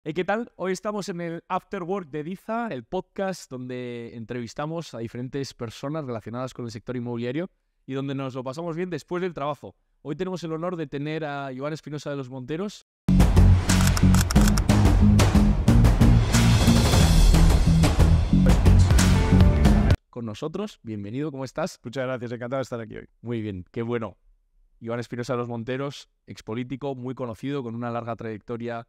¿Qué tal? Hoy estamos en el After Work de Diza, el podcast donde entrevistamos a diferentes personas relacionadas con el sector inmobiliario y donde nos lo pasamos bien después del trabajo. Hoy tenemos el honor de tener a Iván Espinosa de los Monteros. Con nosotros, bienvenido, ¿cómo estás? Muchas gracias, encantado de estar aquí hoy. Muy bien, qué bueno. Iván Espinosa de los Monteros, expolítico, muy conocido, con una larga trayectoria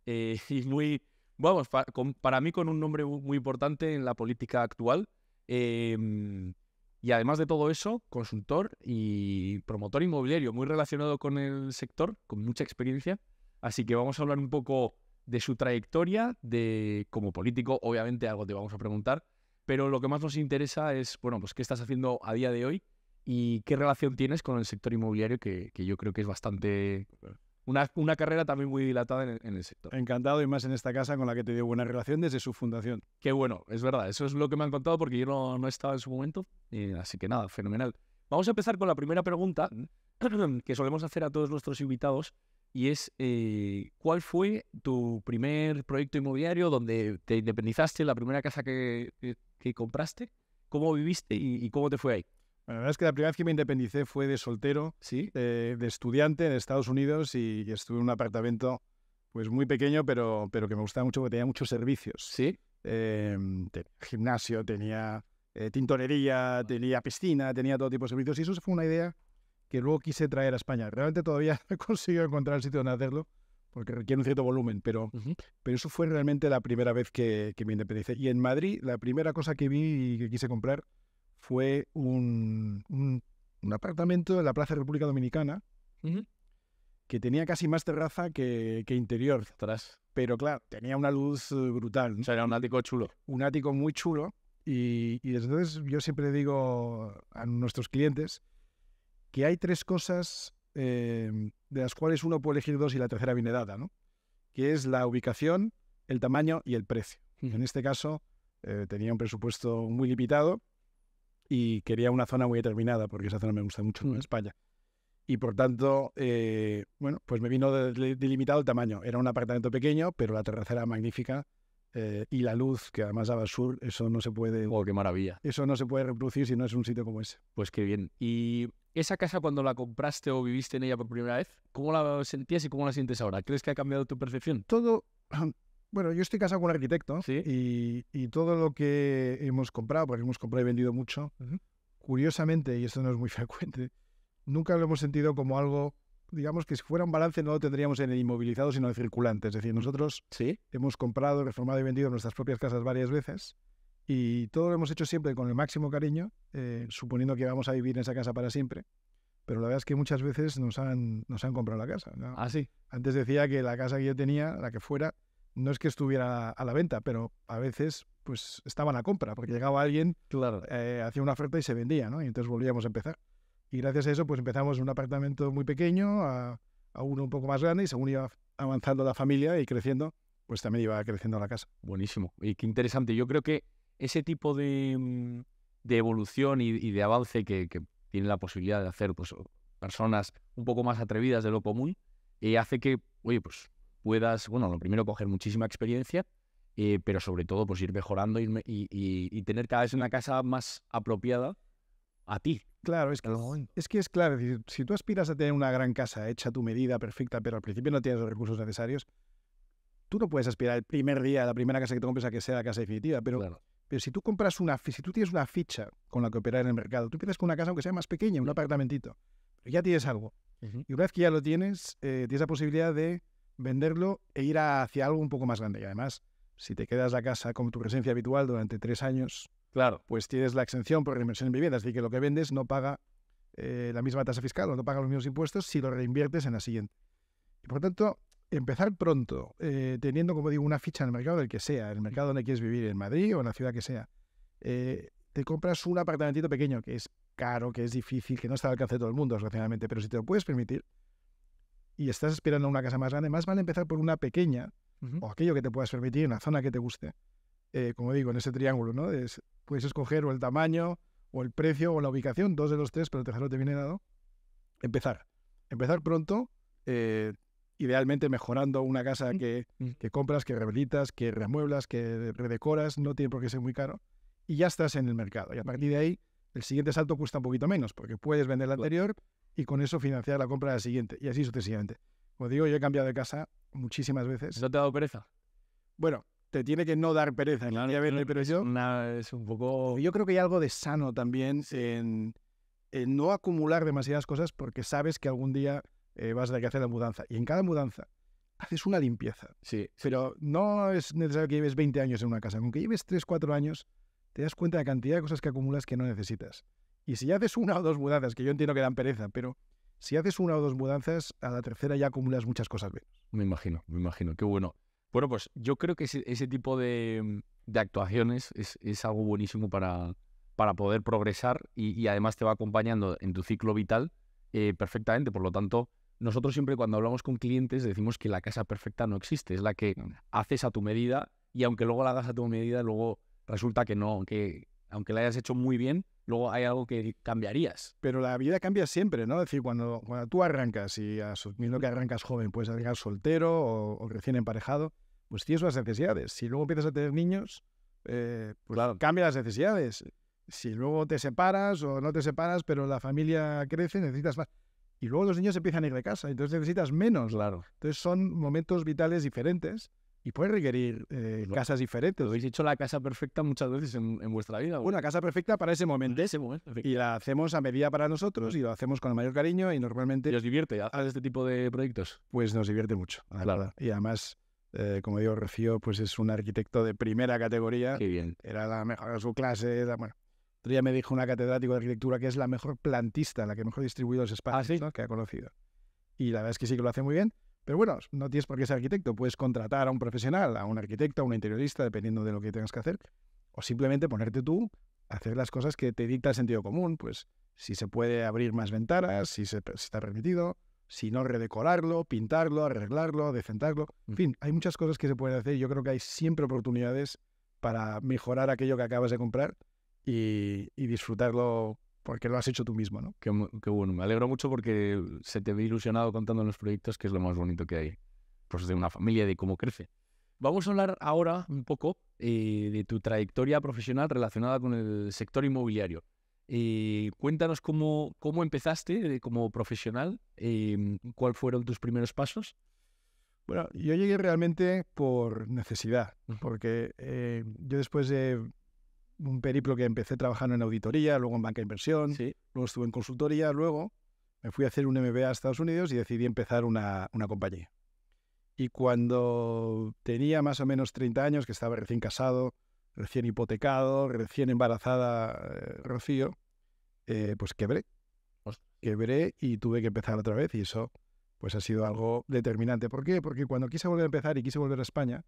y muy, vamos, para mí con un nombre muy importante en la política actual. Y además de todo eso, consultor y promotor inmobiliario, muy relacionado con el sector, con mucha experiencia. Así que vamos a hablar un poco de su trayectoria, de como político, obviamente algo te vamos a preguntar, pero lo que más nos interesa es, bueno, pues qué estás haciendo a día de hoy y qué relación tienes con el sector inmobiliario, que yo creo que es bastante... Una carrera también muy dilatada en el sector. Encantado y más en esta casa con la que te dio buena relación desde su fundación. Qué bueno, es verdad, eso es lo que me han contado porque yo no estaba en su momento, así que nada, fenomenal. Vamos a empezar con la primera pregunta que solemos hacer a todos nuestros invitados y es ¿cuál fue tu primer proyecto inmobiliario donde te independizaste, la primera casa que compraste? ¿Cómo viviste y cómo te fue ahí? Bueno, la verdad es que la primera vez que me independicé fue de soltero, ¿Sí? de estudiante en Estados Unidos y estuve en un apartamento pues muy pequeño, pero que me gustaba mucho porque tenía muchos servicios. ¿Sí? Tenía gimnasio, tenía tintorería, tenía piscina, tenía todo tipo de servicios y eso fue una idea que luego quise traer a España. Realmente todavía no he conseguido encontrar el sitio donde hacerlo porque requiere un cierto volumen, pero eso fue realmente la primera vez que me independicé. Y en Madrid la primera cosa que vi y que quise comprar fue un apartamento en la Plaza República Dominicana que tenía casi más terraza que interior. Atrás. Pero claro, tenía una luz brutal, ¿no? O sea, era un ático chulo. Un ático muy chulo y desde entonces yo siempre digo a nuestros clientes que hay tres cosas de las cuales uno puede elegir dos y la tercera viene dada, ¿no? Que es la ubicación, el tamaño y el precio. En este caso tenía un presupuesto muy limitado y quería una zona muy determinada porque esa zona me gusta mucho en España. Y por tanto, bueno, pues me vino delimitado el tamaño. Era un apartamento pequeño, pero la terraza era magnífica y la luz, que además daba al sur, eso no se puede... ¡Oh, qué maravilla! Eso no se puede reproducir si no es un sitio como ese. Pues qué bien. ¿Y esa casa cuando la compraste o viviste en ella por primera vez, cómo la sentías y cómo la sientes ahora? ¿Crees que ha cambiado tu percepción? Todo... Bueno, yo estoy casado con un arquitecto. ¿Sí? Y todo lo que hemos comprado, porque hemos comprado y vendido mucho, curiosamente, y esto no es muy frecuente, nunca lo hemos sentido como algo, digamos que si fuera un balance no lo tendríamos en el inmovilizado, sino en el circulante. Es decir, nosotros ¿Sí? hemos comprado, reformado y vendido nuestras propias casas varias veces y todo lo hemos hecho siempre con el máximo cariño, suponiendo que vamos a vivir en esa casa para siempre. Pero la verdad es que muchas veces nos han comprado la casa, ¿no? Ah, sí. Antes decía que la casa que yo tenía, la que fuera, no es que estuviera a la venta, pero a veces pues estaba en la compra, porque llegaba alguien, Claro. hacía una oferta y se vendía, ¿no? Y entonces volvíamos a empezar. Y gracias a eso pues empezamos en un apartamento muy pequeño a uno un poco más grande y según iba avanzando la familia y creciendo, pues también iba creciendo la casa. Buenísimo. Y qué interesante. Yo creo que ese tipo de evolución y de avance que tiene la posibilidad de hacer pues, personas un poco más atrevidas de lo común, hace que, oye, pues puedas, bueno, lo primero coger muchísima experiencia, pero sobre todo pues ir mejorando y tener cada vez una casa más apropiada a ti. Claro, es que es claro, es decir, si tú aspiras a tener una gran casa hecha a tu medida perfecta, pero al principio no tienes los recursos necesarios, tú no puedes aspirar el primer día, la primera casa que te compres a que sea la casa definitiva, pero si tú compras si tú tienes una ficha con la que operar en el mercado, tú empiezas con una casa aunque sea más pequeña, un apartamentito, pero ya tienes algo. Y una vez que ya lo tienes, tienes la posibilidad de venderlo e ir hacia algo un poco más grande. Y además, si te quedas la casa como tu residencia habitual durante 3 años, claro, pues tienes la exención por reinversión en viviendas, es decir, que lo que vendes no paga la misma tasa fiscal o no paga los mismos impuestos si lo reinviertes en la siguiente. Y por tanto, empezar pronto, teniendo, como digo, una ficha en el mercado del que sea, el mercado donde quieres vivir, en Madrid o en la ciudad que sea, te compras un apartamentito pequeño que es caro, que es difícil, que no está al alcance de todo el mundo, desgraciadamente, pero si te lo puedes permitir y estás esperando una casa más grande, más vale empezar por una pequeña o aquello que te puedas permitir, en una zona que te guste. Como digo, en ese triángulo, ¿no? Puedes escoger o el tamaño, o el precio, o la ubicación, 2 de los 3, pero el tercero te viene dado. Empezar pronto, idealmente mejorando una casa que compras, que rehabilitas, que remueblas, que redecoras, no tiene por qué ser muy caro, y ya estás en el mercado. Y a partir de ahí, el siguiente salto cuesta un poquito menos, porque puedes vender la anterior y con eso financiar la compra de la siguiente, y así sucesivamente. Como digo, yo he cambiado de casa muchísimas veces. ¿No te ha dado pereza? Bueno, te tiene que no dar pereza, Claro, pero es un poco... yo creo que hay algo de sano también en no acumular demasiadas cosas, porque sabes que algún día vas a tener que hacer la mudanza. Y en cada mudanza haces una limpieza. Sí. Pero no es necesario que lleves 20 años en una casa. Aunque lleves 3, 4 años, te das cuenta de la cantidad de cosas que acumulas que no necesitas. Y si haces una o dos mudanzas, que yo entiendo que dan pereza, pero si haces una o dos mudanzas, a la tercera ya acumulas muchas cosas menos. Me imagino. Qué bueno. Bueno, pues yo creo que ese tipo de actuaciones es algo buenísimo para poder progresar y además te va acompañando en tu ciclo vital perfectamente. Por lo tanto, nosotros siempre cuando hablamos con clientes decimos que la casa perfecta no existe, es la que haces a tu medida y aunque luego la hagas a tu medida, luego resulta que no, que aunque la hayas hecho muy bien, luego hay algo que cambiarías. Pero la vida cambia siempre, ¿no? Es decir, cuando tú arrancas y asumiendo que arrancas joven, puedes arrancar soltero o recién emparejado, pues tienes unas necesidades. Si luego empiezas a tener niños, pues Claro. cambia las necesidades. Si luego te separas o no te separas, pero la familia crece, necesitas más. Y luego los niños empiezan a ir de casa, entonces necesitas menos. Claro. Entonces son momentos vitales diferentes y puedes requerir casas diferentes. Habéis hecho la casa perfecta muchas veces en vuestra vida. Una casa perfecta para ese momento. ese momento. Y la hacemos a medida para nosotros y lo hacemos con el mayor cariño y normalmente... ¿Y os divierte hacer este tipo de proyectos? Pues nos divierte mucho, la Claro. verdad. Y además, como digo, Rocío pues es un arquitecto de primera categoría. Qué bien. Era la mejor de su clase. Bueno, otro día me dijo una catedrático de arquitectura que es la mejor plantista, la que mejor distribuye los espacios, ¿sí? ¿no? Que ha conocido. Y la verdad es que sí que lo hace muy bien. Pero bueno, no tienes por qué ser arquitecto. Puedes contratar a un profesional, a un arquitecto, a un interiorista, dependiendo de lo que tengas que hacer. O simplemente ponerte tú a hacer las cosas que te dicta el sentido común. Pues si se puede abrir más ventanas, si está permitido, si no redecorarlo, pintarlo, arreglarlo, decentarlo. En fin, hay muchas cosas que se pueden hacer y yo creo que hay siempre oportunidades para mejorar aquello que acabas de comprar y disfrutarlo porque lo has hecho tú mismo, ¿no? Qué bueno. Me alegro mucho porque se te ve ilusionado contando los proyectos, que es lo más bonito que hay. Pues de una familia, de cómo crece. Vamos a hablar ahora un poco de tu trayectoria profesional relacionada con el sector inmobiliario. Cuéntanos cómo empezaste como profesional, cuáles fueron tus primeros pasos. Bueno, yo llegué realmente por necesidad, porque yo después de un periplo que empecé trabajando en auditoría, luego en banca de inversión, Sí. luego estuve en consultoría, luego me fui a hacer un MBA a Estados Unidos y decidí empezar una compañía. Y cuando tenía más o menos 30 años, que estaba recién casado, recién hipotecado, recién embarazada Rocío, pues quebré. Quebré y tuve que empezar otra vez y eso pues ha sido algo determinante. ¿Por qué? Porque cuando quise volver a empezar y quise volver a España,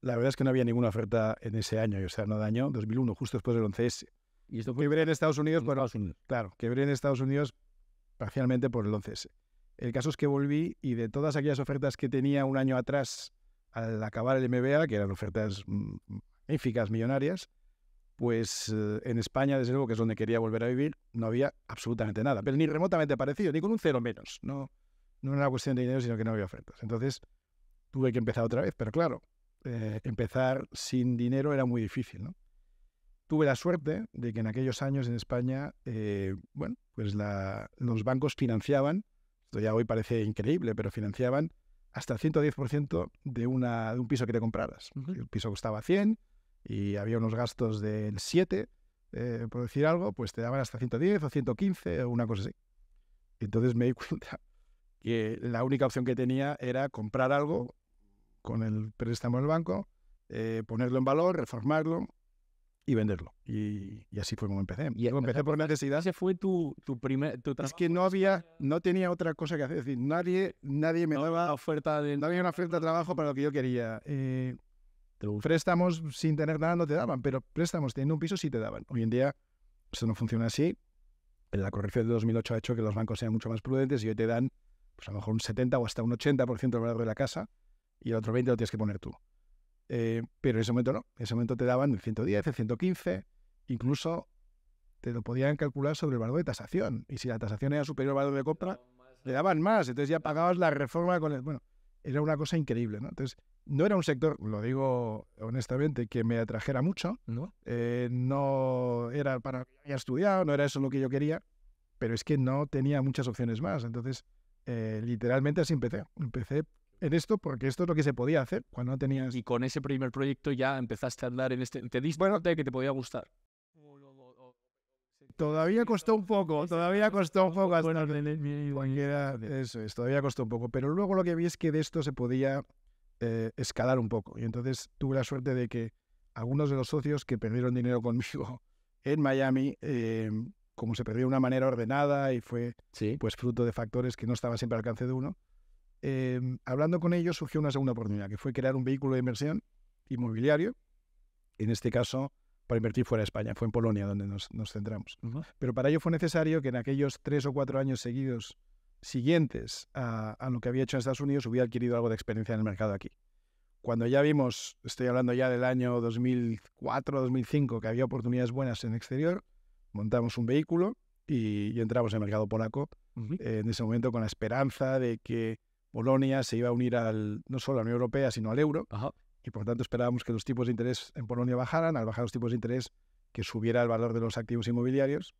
la verdad es que no había ninguna oferta en ese año, o sea, no de año 2001, justo después del 11S. Y esto fue Quebré en Estados Unidos, en bueno, Estados Unidos. claro, quebré en Estados Unidos parcialmente por el 11S. El caso es que volví y de todas aquellas ofertas que tenía un año atrás al acabar el MBA, que eran ofertas magníficas, millonarias, pues en España, desde luego, que es donde quería volver a vivir, no había absolutamente nada, pero ni remotamente parecido, ni con un cero menos. No era una cuestión de dinero, sino que no había ofertas. Entonces tuve que empezar otra vez, pero claro, empezar sin dinero era muy difícil, ¿no? Tuve la suerte de que en aquellos años en España, bueno, pues los bancos financiaban, esto ya hoy parece increíble, pero financiaban hasta el 110% de un piso que te compraras. El piso costaba 100 y había unos gastos del 7, por decir algo, pues te daban hasta 110 o 115 o una cosa así. Entonces me di cuenta que la única opción que tenía era comprar algo con el préstamo del banco, ponerlo en valor, reformarlo y venderlo. Y así fue como empecé. Y Empecé por necesidad. Ese fue tu primer... Es que no tenía otra cosa que hacer. Es decir, nadie me daba oferta de... no había una oferta de trabajo para lo que yo quería. Préstamos sin tener nada no te daban, pero préstamos teniendo un piso sí te daban. Hoy en día eso no funciona así. La corrección de 2008 ha hecho que los bancos sean mucho más prudentes y hoy te dan pues a lo mejor un 70 o hasta un 80% del valor de la casa y el otro 20% lo tienes que poner tú. Pero en ese momento no. En ese momento te daban el 110, el 115, incluso te lo podían calcular sobre el valor de tasación. Y si la tasación era superior al valor de compra, le daban más, entonces ya pagabas la reforma con el... Bueno, era una cosa increíble, ¿no? Entonces, no era un sector, lo digo honestamente, que me atrajera mucho, ¿No? no era para lo que había estudiado, no era eso lo que yo quería, pero es que no tenía muchas opciones más, entonces, literalmente así empecé. Empecé en esto porque esto es lo que se podía hacer cuando no tenías... Y con ese primer proyecto ya empezaste a andar en este... ¿Te diste Bueno, cuenta de que te podía gustar? todavía costó un poco hasta Bueno, eso es, todavía costó un poco, pero luego lo que vi es que de esto se podía escalar un poco, y entonces tuve la suerte de que algunos de los socios que perdieron dinero conmigo en Miami, como se perdió de una manera ordenada y fue sí. pues fruto de factores que no estaban siempre al alcance de uno, hablando con ellos surgió una segunda oportunidad, que fue crear un vehículo de inversión inmobiliario, en este caso para invertir fuera de España. Fue en Polonia donde nos centramos. Pero para ello fue necesario que en aquellos 3 o 4 años siguientes a lo que había hecho en Estados Unidos hubiera adquirido algo de experiencia en el mercado aquí. Cuando ya vimos, estoy hablando ya del año 2004, 2005, que había oportunidades buenas en el exterior, montamos un vehículo y entramos en el mercado polaco, en ese momento con la esperanza de que Polonia se iba a unir no solo a la Unión Europea, sino al euro. Ajá. Y por tanto esperábamos que los tipos de interés en Polonia bajaran, al bajar los tipos de interés que subiera el valor de los activos inmobiliarios,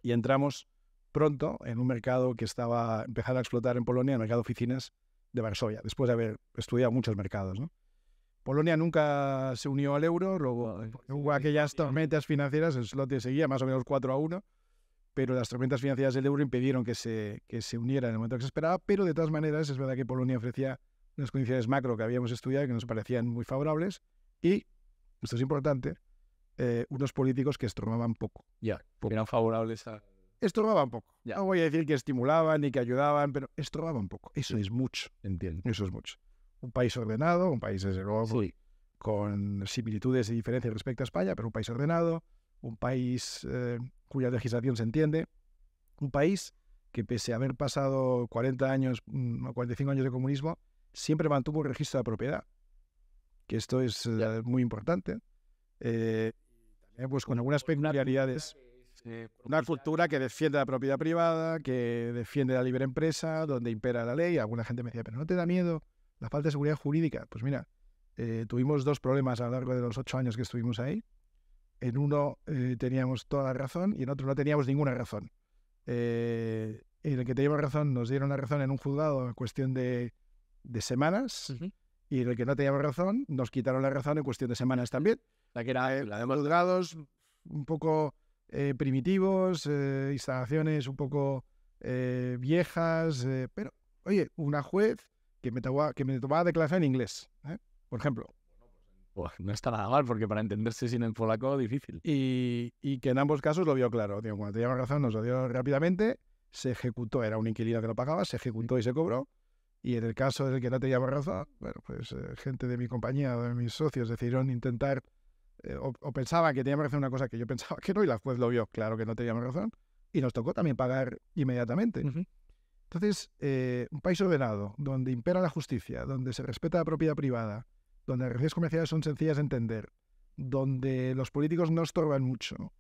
y entramos pronto en un mercado que estaba empezando a explotar en Polonia, el mercado de oficinas de Varsovia, después de haber estudiado muchos mercados, ¿no? Polonia nunca se unió al euro, luego hubo aquellas tormentas financieras, el zloty seguía más o menos 4-1, pero las tormentas financieras del euro impidieron que se uniera en el momento que se esperaba, pero de todas maneras es verdad que Polonia ofrecía unas condiciones macro que habíamos estudiado y que nos parecían muy favorables, y, esto es importante, unos políticos que estorbaban poco. Ya, eran favorables a... Estorbaban poco. Ya. No voy a decir que estimulaban ni que ayudaban, pero estorbaban poco. Eso es mucho. Entiendo. Eso es mucho. Un país ordenado, un país desde luego Sí. con similitudes y diferencias respecto a España, pero un país ordenado, un país cuya legislación se entiende, un país que pese a haber pasado 40 años o 45 años de comunismo, siempre mantuvo un registro de propiedad, que esto es muy importante, pues con algunas peculiaridades. Una cultura que defiende la propiedad privada, que defiende la libre empresa, donde impera la ley. Alguna gente me decía, ¿pero no te da miedo la falta de seguridad jurídica? Pues mira, tuvimos 2 problemas a lo largo de los 8 años que estuvimos ahí. En uno teníamos toda la razón y en otro no teníamos ninguna razón. En el que teníamos razón nos dieron la razón en un juzgado en cuestión de semanas, y en el que no teníamos razón nos quitaron la razón en cuestión de semanas también. La que era... La de juzgados un poco primitivos, instalaciones un poco viejas, pero oye, una juez que me tomaba declaración en inglés, por ejemplo. Pues no está nada mal, porque para entenderse sin el polaco difícil. Y que en ambos casos lo vio claro. Digo, cuando teníamos razón nos lo dio rápidamente, se ejecutó, era un inquilino que no pagaba, se ejecutó y se cobró. Y en el caso del que no teníamos razón, bueno, pues gente de mi compañía o de mis socios decidieron intentar, o pensaban que teníamos razón una cosa que yo pensaba que no, y la juez lo vio claro que no teníamos razón, y nos tocó también pagar inmediatamente. Entonces, un país ordenado, donde impera la justicia, donde se respeta la propiedad privada, donde las relaciones comerciales son sencillas de entender, donde los políticos no estorban mucho.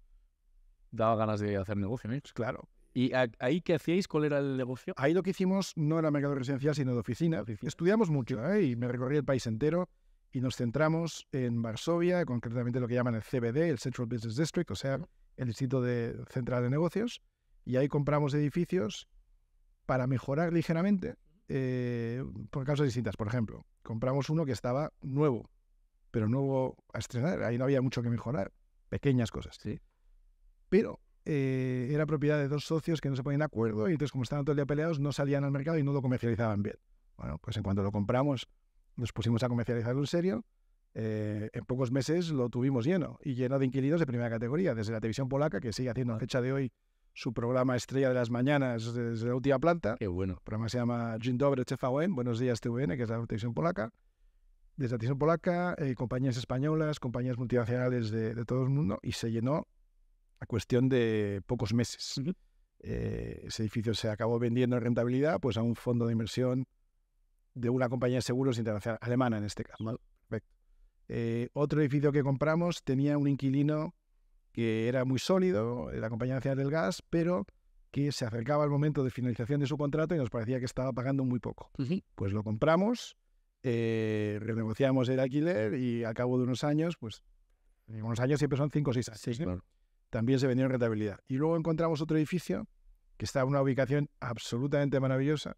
Daba ganas de hacer negocio, ¿no? Pues claro. ¿Y ahí qué hacíais? ¿Cuál era el negocio? Ahí lo que hicimos no era mercado residencial, sino de oficina. Estudiamos mucho, y me recorrí el país entero, y nos centramos en Varsovia, concretamente lo que llaman el CBD, el Central Business District, o sea, el Distrito Central de Negocios, y ahí compramos edificios para mejorar ligeramente por causas distintas. Por ejemplo, compramos uno que estaba nuevo, pero nuevo a estrenar, ahí no había mucho que mejorar, pequeñas cosas. Sí. Pero era propiedad de 2 socios que no se ponían de acuerdo, y entonces, como estaban todo el día peleados, no salían al mercado y no lo comercializaban bien. Bueno, pues en cuanto lo compramos, nos pusimos a comercializarlo en serio. En pocos meses lo tuvimos lleno, y lleno de inquilinos de primera categoría, desde la televisión polaca, que sigue haciendo a fecha de hoy su programa estrella de las mañanas desde la última planta. Qué bueno. El programa se llama Dzień dobry TVN, Buenos días TVN, que es la televisión polaca. Desde la televisión polaca, compañías españolas, compañías multinacionales de todo el mundo, y se llenó a cuestión de pocos meses. Ese edificio se acabó vendiendo en rentabilidad pues a un fondo de inversión de una compañía de seguros internacional, alemana en este caso. Perfecto. Otro edificio que compramos tenía un inquilino que era muy sólido, la Compañía Nacional del Gas, pero que se acercaba el momento de finalización de su contrato y nos parecía que estaba pagando muy poco. Pues lo compramos, renegociamos el alquiler y al cabo de unos años, pues unos años siempre son 5 o 6 años, Sí, claro. también se vendió en rentabilidad. Y luego encontramos otro edificio que estaba en una ubicación absolutamente maravillosa,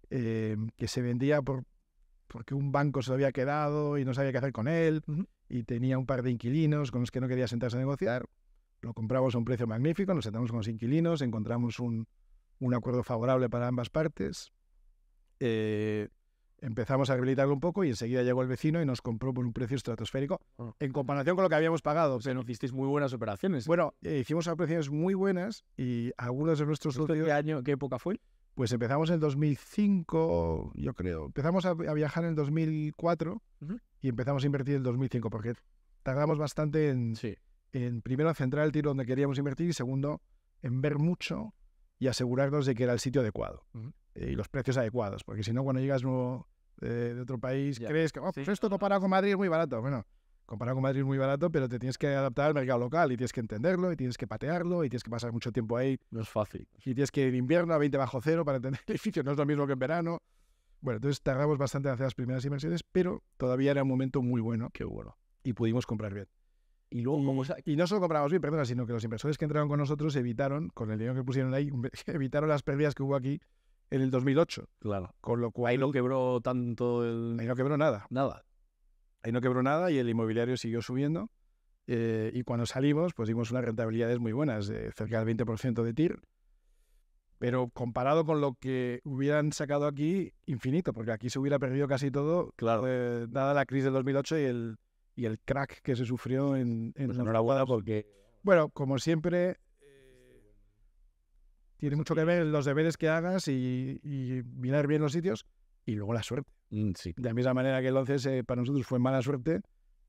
que se vendía porque un banco se lo había quedado y no sabía qué hacer con él, y tenía un par de inquilinos con los que no quería sentarse a negociar. Lo compramos a un precio magnífico, nos sentamos con los inquilinos, encontramos un acuerdo favorable para ambas partes, empezamos a rehabilitarlo un poco y enseguida llegó el vecino y nos compró por un precio estratosférico en comparación con lo que habíamos pagado. Pero hicisteis muy buenas operaciones. Bueno, hicimos operaciones muy buenas y algunos de nuestros socios... ¿Qué época fue? Pues empezamos en el 2005, yo creo. Empezamos a viajar en el 2004 y empezamos a invertir en el 2005 porque tardamos bastante en primero en centrar el tiro donde queríamos invertir y segundo en ver mucho y asegurarnos de que era el sitio adecuado y los precios adecuados, porque si no cuando llegas nuevo de otro país crees que pues esto comparado con Madrid es muy barato. Bueno, comparado con Madrid es muy barato, pero te tienes que adaptar al mercado local y tienes que entenderlo y tienes que patearlo y tienes que pasar mucho tiempo ahí. No es fácil. Y tienes que ir en invierno a 20 bajo cero para entender el edificio, no es lo mismo que en verano. Bueno, entonces tardamos bastante en hacer las primeras inversiones, pero todavía era un momento muy bueno. Qué bueno. Y pudimos comprar bien. Y luego, y no solo compramos bien, perdona, sino que los inversores que entraron con nosotros evitaron, con el dinero que pusieron ahí, evitaron las pérdidas que hubo aquí en el 2008. Claro. Con lo cual... Ahí no quebró tanto el... Ahí no quebró nada. Nada. Ahí no quebró nada y el inmobiliario siguió subiendo. Y cuando salimos, pues dimos unas rentabilidades muy buenas, cerca del 20% de TIR. Pero comparado con lo que hubieran sacado aquí, infinito, porque aquí se hubiera perdido casi todo, claro, dada la crisis del 2008 y el crack que se sufrió en pues enhorabuena porque... Bueno, como siempre, tiene mucho que ver los deberes que hagas y mirar bien los sitios y luego la suerte. Sí. De la misma manera que el 11 para nosotros fue mala suerte,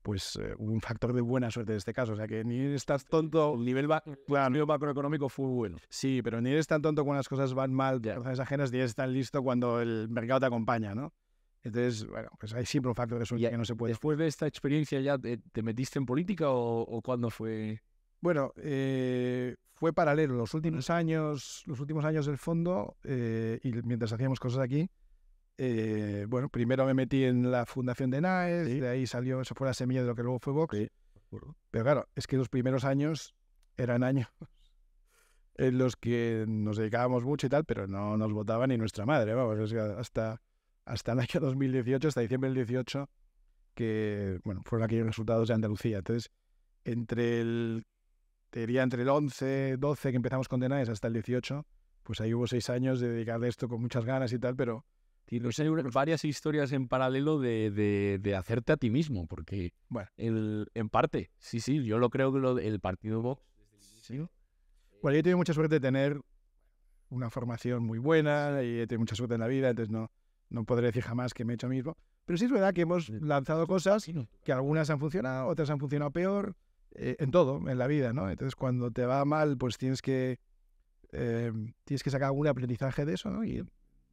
pues hubo un factor de buena suerte en este caso. O sea, que ni eres tan tonto... El nivel macroeconómico fue bueno. Sí, pero ni eres tan tonto cuando las cosas van mal por razones ajenas, ni eres tan listo cuando el mercado te acompaña, ¿no? Entonces, bueno, pues hay siempre un factor de suerte que no se puede... ¿Después de esta experiencia ya te metiste en política o cuándo fue...? Bueno, fue paralelo. Los últimos años del fondo, y mientras hacíamos cosas aquí, bueno, primero me metí en la fundación de NAES, de ahí salió, eso fue la semilla de lo que luego fue Vox. Pero claro, es que los primeros años eran años en los que nos dedicábamos mucho y tal, pero no nos votaba ni nuestra madre, vamos, o sea, hasta el año 2018, hasta diciembre del 18, que, bueno, fueron aquellos resultados de Andalucía. Entonces, entre el 11, 12 que empezamos con NAES hasta el 18, pues ahí hubo 6 años de dedicarle esto con muchas ganas y tal, pero... Tienes varias historias en paralelo de hacerte a ti mismo, porque bueno, en parte, sí, yo lo creo que el partido Vox... ¿Sí? Bueno, yo he tenido mucha suerte de tener una formación muy buena y he tenido mucha suerte en la vida, entonces no podré decir jamás que me he hecho a mí mismo. Pero sí es verdad que hemos lanzado cosas que algunas han funcionado, otras han funcionado peor, en todo, en la vida, ¿no? Entonces cuando te va mal, pues tienes que sacar algún aprendizaje de eso, ¿no? Y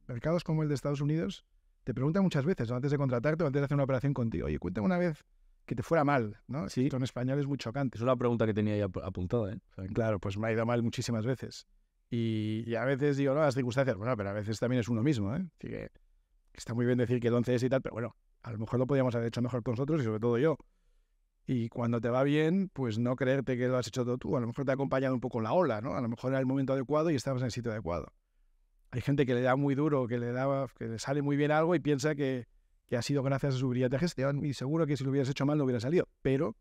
mercados como el de Estados Unidos te preguntan muchas veces, ¿no? Antes de contratarte o antes de hacer una operación contigo, oye, cuéntame una vez que te fuera mal, ¿no? Sí. Esto en español es muy chocante. Es una pregunta que tenía ya apuntada, ¿eh? O sea, claro, pues me ha ido mal muchísimas veces. Y a veces digo, no, las circunstancias, bueno, pero a veces también es uno mismo, ¿eh? Así que está muy bien decir que el 11 es y tal, pero bueno, a lo mejor lo podíamos haber hecho mejor con nosotros y sobre todo yo. Y cuando te va bien, pues no creerte que lo has hecho todo tú. A lo mejor te ha acompañado un poco la ola, ¿no? A lo mejor era el momento adecuado y estabas en el sitio adecuado. Hay gente que le da muy duro, que le sale muy bien algo y piensa que ha sido gracias a su brillante gestión y seguro que si lo hubieras hecho mal no hubiera salido. Pero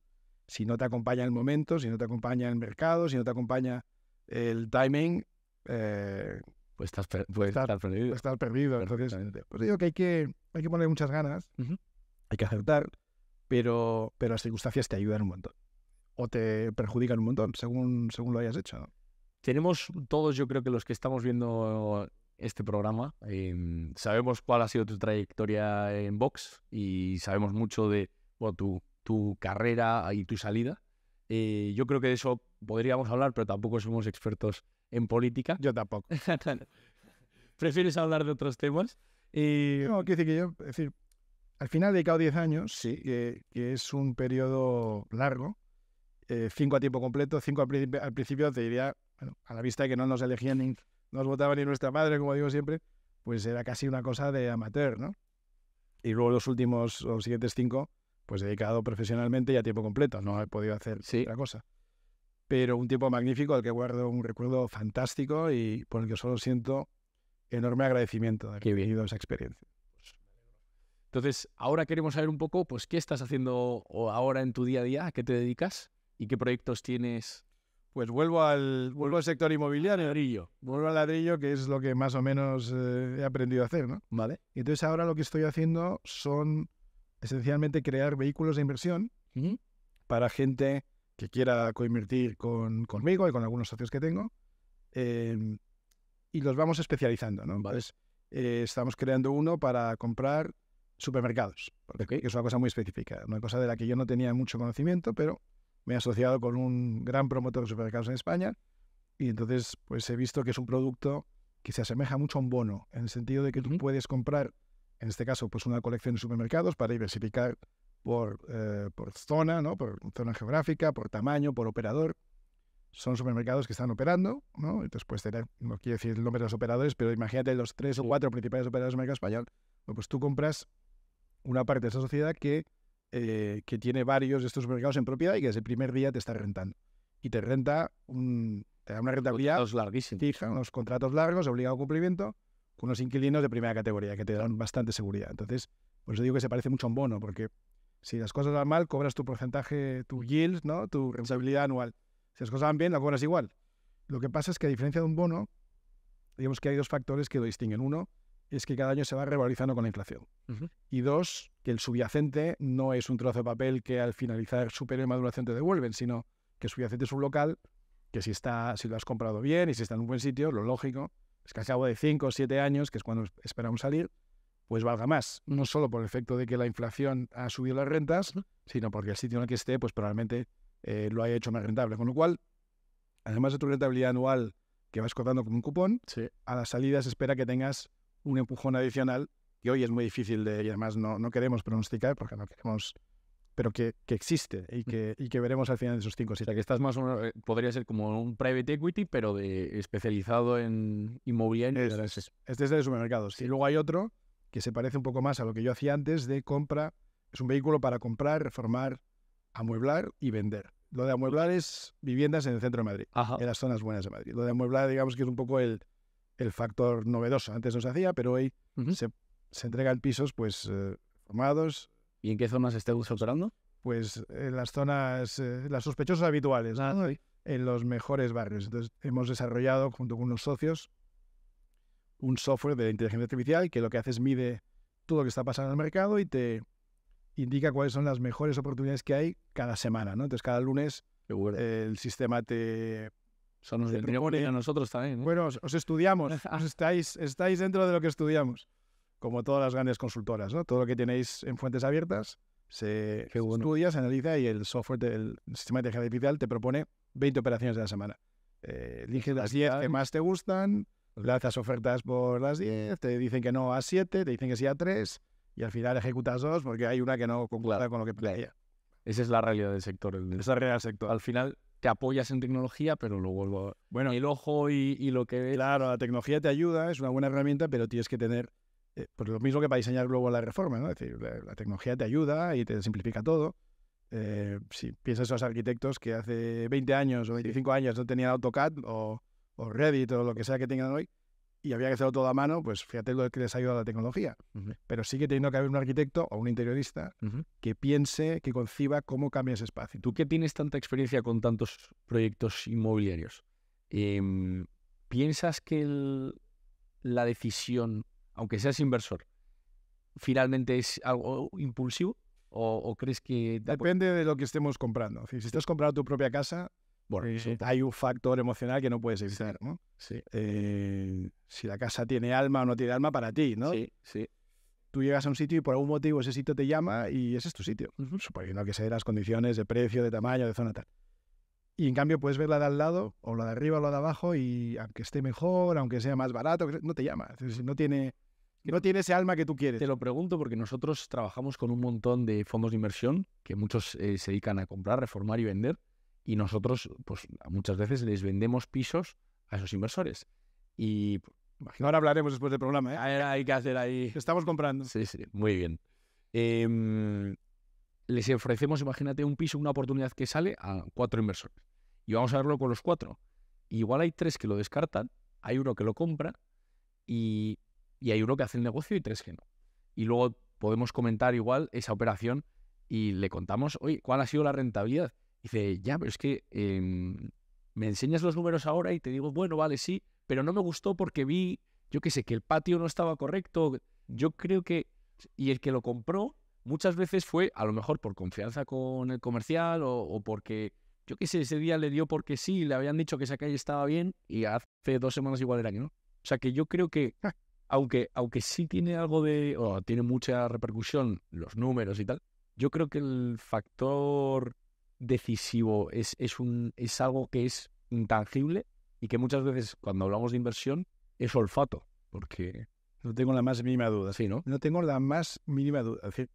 si no te acompaña el momento, si no te acompaña el mercado, si no te acompaña el timing, pues estás perdido. Estás perdido. Entonces, pues digo que hay que poner muchas ganas, hay que acertar, pero las circunstancias te ayudan un montón o te perjudican un montón según lo hayas hecho, ¿no? Tenemos todos, yo creo que los que estamos viendo este programa, sabemos cuál ha sido tu trayectoria en Vox y sabemos mucho de tu carrera y tu salida. Yo creo que de eso podríamos hablar, pero tampoco somos expertos en política. Yo tampoco. ¿Prefieres hablar de otros temas? No, quiero decir que yo, al final he dedicado 10 años, sí, que es un periodo largo, 5 a tiempo completo, 5 al principio te diría, bueno, a la vista de que no nos elegían ni nos votaba ni nuestra madre, como digo siempre, pues era casi una cosa de amateur, ¿no? Y luego los siguientes 5, pues dedicado profesionalmente y a tiempo completo. No he podido hacer otra cosa. Pero un tiempo magnífico al que guardo un recuerdo fantástico y por el que solo siento enorme agradecimiento de haber vivido esa experiencia. Entonces, ahora queremos saber un poco, pues, ¿qué estás haciendo ahora en tu día a día? ¿A qué te dedicas? ¿Y qué proyectos tienes? Pues vuelvo al sector inmobiliario. Vuelvo al ladrillo, que es lo que más o menos he aprendido a hacer, ¿no? Vale. Y entonces ahora lo que estoy haciendo son esencialmente crear vehículos de inversión para gente que quiera coinvertir conmigo y con algunos socios que tengo. Y los vamos especializando, ¿no? Entonces, estamos creando uno para comprar supermercados, porque es una cosa muy específica, una cosa de la que yo no tenía mucho conocimiento, pero me he asociado con un gran promotor de supermercados en España y entonces pues he visto que es un producto que se asemeja mucho a un bono, en el sentido de que tú puedes comprar, en este caso, pues una colección de supermercados para diversificar por zona, ¿no? Por zona geográfica, por tamaño, por operador. Son supermercados que están operando, ¿no? Entonces puedes tener, no quiero decir el nombre de los operadores, pero imagínate los 3 o 4 principales operadores del mercado español. Bueno, pues tú compras una parte de esa sociedad que tiene varios de estos supermercados en propiedad y que desde el primer día te está rentando. Y te renta, te da una rentabilidad fija, unos contratos largos, obligado a cumplimiento, con unos inquilinos de primera categoría que te dan bastante seguridad. Entonces, por eso digo que se parece mucho a un bono, porque si las cosas van mal, cobras tu porcentaje, tu yield, ¿no? Tu rentabilidad anual. Si las cosas van bien, la cobras igual. Lo que pasa es que a diferencia de un bono, digamos que hay 2 factores que lo distinguen. Uno es que cada año se va revalorizando con la inflación. Y 2, que el subyacente no es un trozo de papel que al finalizar su periodo de maduración te devuelven, sino que el subyacente es un local que si lo has comprado bien y si está en un buen sitio, lo lógico es que al cabo de 5 o 7 años, que es cuando esperamos salir, pues valga más. No solo por el efecto de que la inflación ha subido las rentas, sino porque el sitio en el que esté, pues probablemente lo haya hecho más rentable. Con lo cual, además de tu rentabilidad anual que vas cobrando con un cupón, a la salida se espera que tengas un empujón adicional que hoy es muy difícil y además no queremos pronosticar porque no queremos, pero que existe y que veremos al final de esos 5 o 7. O sea, que estás más o menos, podría ser como un private equity, pero especializado en inmobiliario. Este es de supermercados. Y luego hay otro que se parece un poco más a lo que yo hacía antes de compra. Es un vehículo para comprar, reformar, amueblar y vender. Lo de amueblar es viviendas en el centro de Madrid, en las zonas buenas de Madrid. Lo de amueblar, digamos que es un poco el factor novedoso. Antes no se hacía, pero hoy se entregan pisos pues formados. ¿Y en qué zonas estás operando? Pues en las zonas, las sospechosas habituales, ¿no? En los mejores barrios. Entonces hemos desarrollado junto con unos socios un software de inteligencia artificial que lo que hace es mide todo lo que está pasando en el mercado y te indica cuáles son las mejores oportunidades que hay cada semana, ¿no? Entonces cada lunes el sistema te... Eso nos vendría muy bien a nosotros también, ¿no? Bueno, os estudiamos, estáis dentro de lo que estudiamos, como todas las grandes consultoras, ¿no? Todo lo que tenéis en fuentes abiertas se estudia, se analiza y el software del sistema de inteligencia artificial te propone 20 operaciones de la semana. Eliges las 10 que más te gustan, lanzas ofertas por las 10, te dicen que no a 7, te dicen que sí a 3 y al final ejecutas 2 porque hay una que no concuerda con lo que plantea. Esa es la realidad del sector. Esa es la realidad del sector. Al final te apoyas en tecnología, pero luego el ojo y lo que ves... Claro, la tecnología te ayuda, es una buena herramienta, pero tienes que tener pues lo mismo que para diseñar luego la reforma, ¿no? Es decir, la tecnología te ayuda y te simplifica todo. Si piensas en los arquitectos que hace 20 años o 25 años no tenían AutoCAD o Revit o lo que sea que tengan hoy, y había que hacerlo todo a mano, pues fíjate lo que les ha ayudado la tecnología. Pero sigue teniendo que haber un arquitecto o un interiorista que piense, que conciba cómo cambia ese espacio. Tú que tienes tanta experiencia con tantos proyectos inmobiliarios, ¿piensas que la decisión, aunque seas inversor, finalmente es algo impulsivo? ¿O crees que...? Depende de lo que estemos comprando. Si estás comprando tu propia casa, hay un factor emocional que no puedes evitar, ¿no? Sí. Si la casa tiene alma o no tiene alma para ti, ¿no? Sí. Tú llegas a un sitio y por algún motivo ese sitio te llama y ese es tu sitio, suponiendo que sea las condiciones de precio, de tamaño, de zona tal. Y en cambio puedes ver la de al lado, o la de arriba o la de abajo, y aunque esté mejor, aunque sea más barato, no te llama. Es decir, no tiene ese alma que tú quieres. Te lo pregunto porque nosotros trabajamos con un montón de fondos de inversión que muchos se dedican a comprar, reformar y vender. Y nosotros, pues muchas veces les vendemos pisos a esos inversores. Y Ahora hablaremos después del programa, ¿eh? hay que hacer ahí... Que estamos comprando. Sí, muy bien. Les ofrecemos, imagínate, un piso, una oportunidad que sale a 4 inversores. Y vamos a verlo con los 4. Igual hay 3 que lo descartan, hay uno que lo compra y hay uno que hace el negocio y 3 que no. Y luego podemos comentar igual esa operación y le contamos, oye, ¿cuál ha sido la rentabilidad? Y dice, ya, pero es que me enseñas los números ahora y te digo, bueno, vale, sí, pero no me gustó porque vi, yo qué sé, que el patio no estaba correcto. Yo creo que... Y el que lo compró muchas veces fue, a lo mejor por confianza con el comercial o porque, yo qué sé, ese día le dio porque sí, le habían dicho que esa calle estaba bien y hace 2 semanas igual era que no. O sea que yo creo que, aunque sí tiene algo de, o tiene mucha repercusión los números y tal, yo creo que el factor decisivo es algo que es intangible y que muchas veces cuando hablamos de inversión es olfato, porque... No tengo la más mínima duda. Sí, ¿no? No tengo la más mínima duda. Es decir,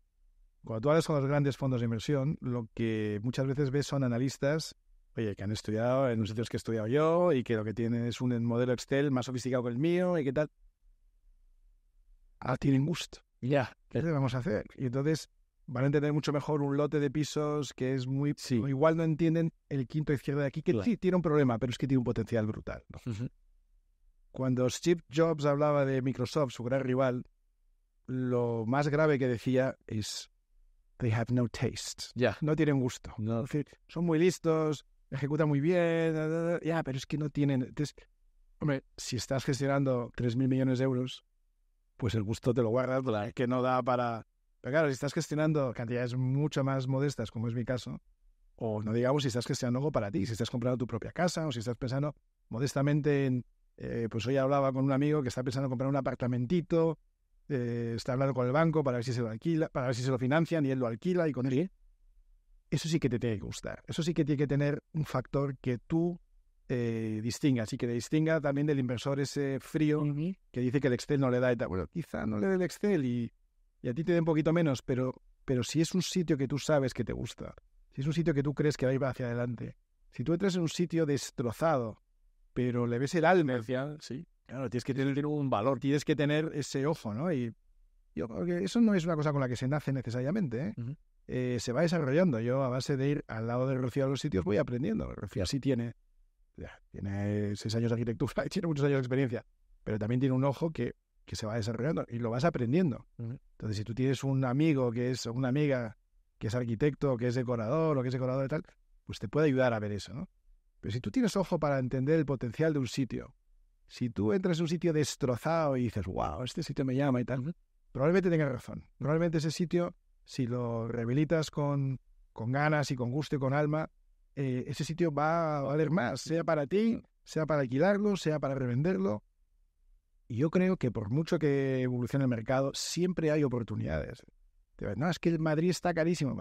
cuando tú hablas con los grandes fondos de inversión, lo que muchas veces ves son analistas, oye, que han estudiado en los sitios que he estudiado yo y que lo que tienen es un modelo Excel más sofisticado que el mío y qué tal. Tienen gusto. Ya. ¿Qué le vamos a hacer? Y entonces van a entender mucho mejor un lote de pisos que es muy... Sí. O igual no entienden el quinto izquierda de aquí, que sí tiene un problema, pero es que tiene un potencial brutal, ¿no? Cuando Steve Jobs hablaba de Microsoft, su gran rival, lo más grave que decía es they have no taste. No tienen gusto. No. Es decir, son muy listos, ejecutan muy bien, pero es que no tienen... Entonces, hombre, si estás gestionando 3.000 millones de euros, pues el gusto te lo guardas, que no da para... Pero claro, si estás gestionando cantidades mucho más modestas, como es mi caso, o no digamos si estás gestionando algo para ti, si estás comprando tu propia casa o si estás pensando modestamente en... pues hoy hablaba con un amigo que está pensando en comprar un apartamentito, está hablando con el banco para ver si se lo alquila, para ver si se lo financian y él lo alquila y con él. Eso sí que te tiene que gustar. Eso sí que tiene que tener un factor que tú distingas y que te distinga también del inversor ese frío que dice que el Excel no le da y tal. Bueno, quizá no le dé el Excel y a ti te dé un poquito menos, pero si es un sitio que tú sabes que te gusta, si es un sitio que tú crees que va a ir hacia adelante, si tú entras en un sitio destrozado, pero le ves el alma, sí. Claro, tienes que tener un valor, tienes que tener ese ojo, ¿no? Y yo creo que eso no es una cosa con la que se nace necesariamente, ¿eh? Se va desarrollando. Yo, a base de ir al lado de Rocío a los sitios, voy aprendiendo. Rocío sí tiene 6 años de arquitectura y tiene muchos años de experiencia, pero también tiene un ojo que se va desarrollando y lo vas aprendiendo. Entonces, si tú tienes un amigo que es, o una amiga que es arquitecto, que es decorador o que es decorador y tal, pues te puede ayudar a ver eso, ¿no? Pero si tú tienes ojo para entender el potencial de un sitio, si tú entras en un sitio destrozado y dices, wow, este sitio me llama y tal, probablemente tengas razón. Probablemente ese sitio, si lo rehabilitas con ganas y con gusto y con alma, ese sitio va a valer más, sea para ti, sea para alquilarlo, sea para revenderlo. Y yo creo que por mucho que evolucione el mercado, siempre hay oportunidades. No, es que el Madrid está carísimo.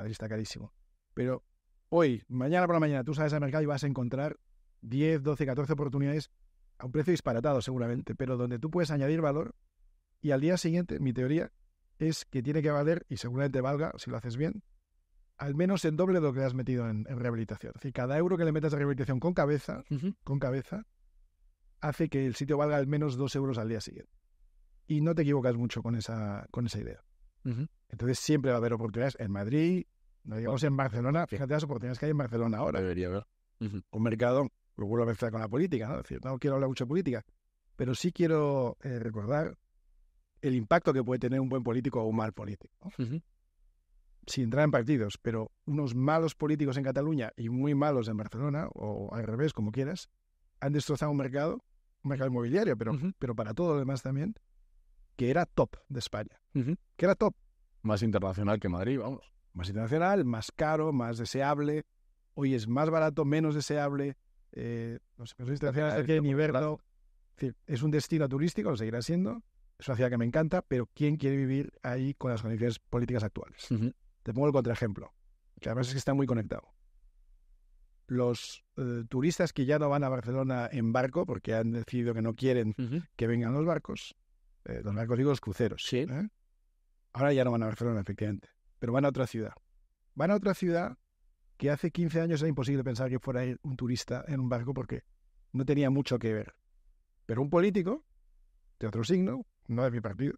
Pero hoy, mañana por la mañana, tú sales al mercado y vas a encontrar 10, 12, 14 oportunidades a un precio disparatado seguramente, pero donde tú puedes añadir valor y al día siguiente, mi teoría es que tiene que valer, y seguramente valga, si lo haces bien, al menos el doble de lo que has metido en rehabilitación. Es decir, cada euro que le metas a rehabilitación con cabeza, hace que el sitio valga al menos 2 euros al día siguiente. Y no te equivocas mucho con esa idea. Entonces siempre va a haber oportunidades en Madrid, no digamos en Barcelona. Fíjate las oportunidades que hay en Barcelona ahora. Debería haber. Un mercado, lo vuelvo a mezclar con la política, ¿no? Es decir, no quiero hablar mucho de política, pero sí quiero recordar el impacto que puede tener un buen político o un mal político, ¿no? Sin entrar en partidos, pero unos malos políticos en Cataluña y muy malos en Barcelona, o al revés, como quieras, han destrozado un mercado inmobiliario, pero para todo lo demás también, que era top de España. Que era top. Más internacional que Madrid, vamos. Más internacional, más caro, más deseable. Hoy es más barato, menos deseable. No sé, es internacional que ni verlo. Es decir, es un destino turístico, lo seguirá siendo. Es una ciudad que me encanta, pero ¿quién quiere vivir ahí con las condiciones políticas actuales? Te pongo el contraejemplo, que además es que está muy conectado. Los turistas que ya no van a Barcelona en barco, porque han decidido que no quieren que vengan los barcos digo los cruceros. Sí. Ahora ya no van a Barcelona, efectivamente, pero van a otra ciudad. Van a otra ciudad que hace 15 años era imposible pensar que fuera un turista en un barco porque no tenía mucho que ver. Pero un político, de otro signo, no de mi partido,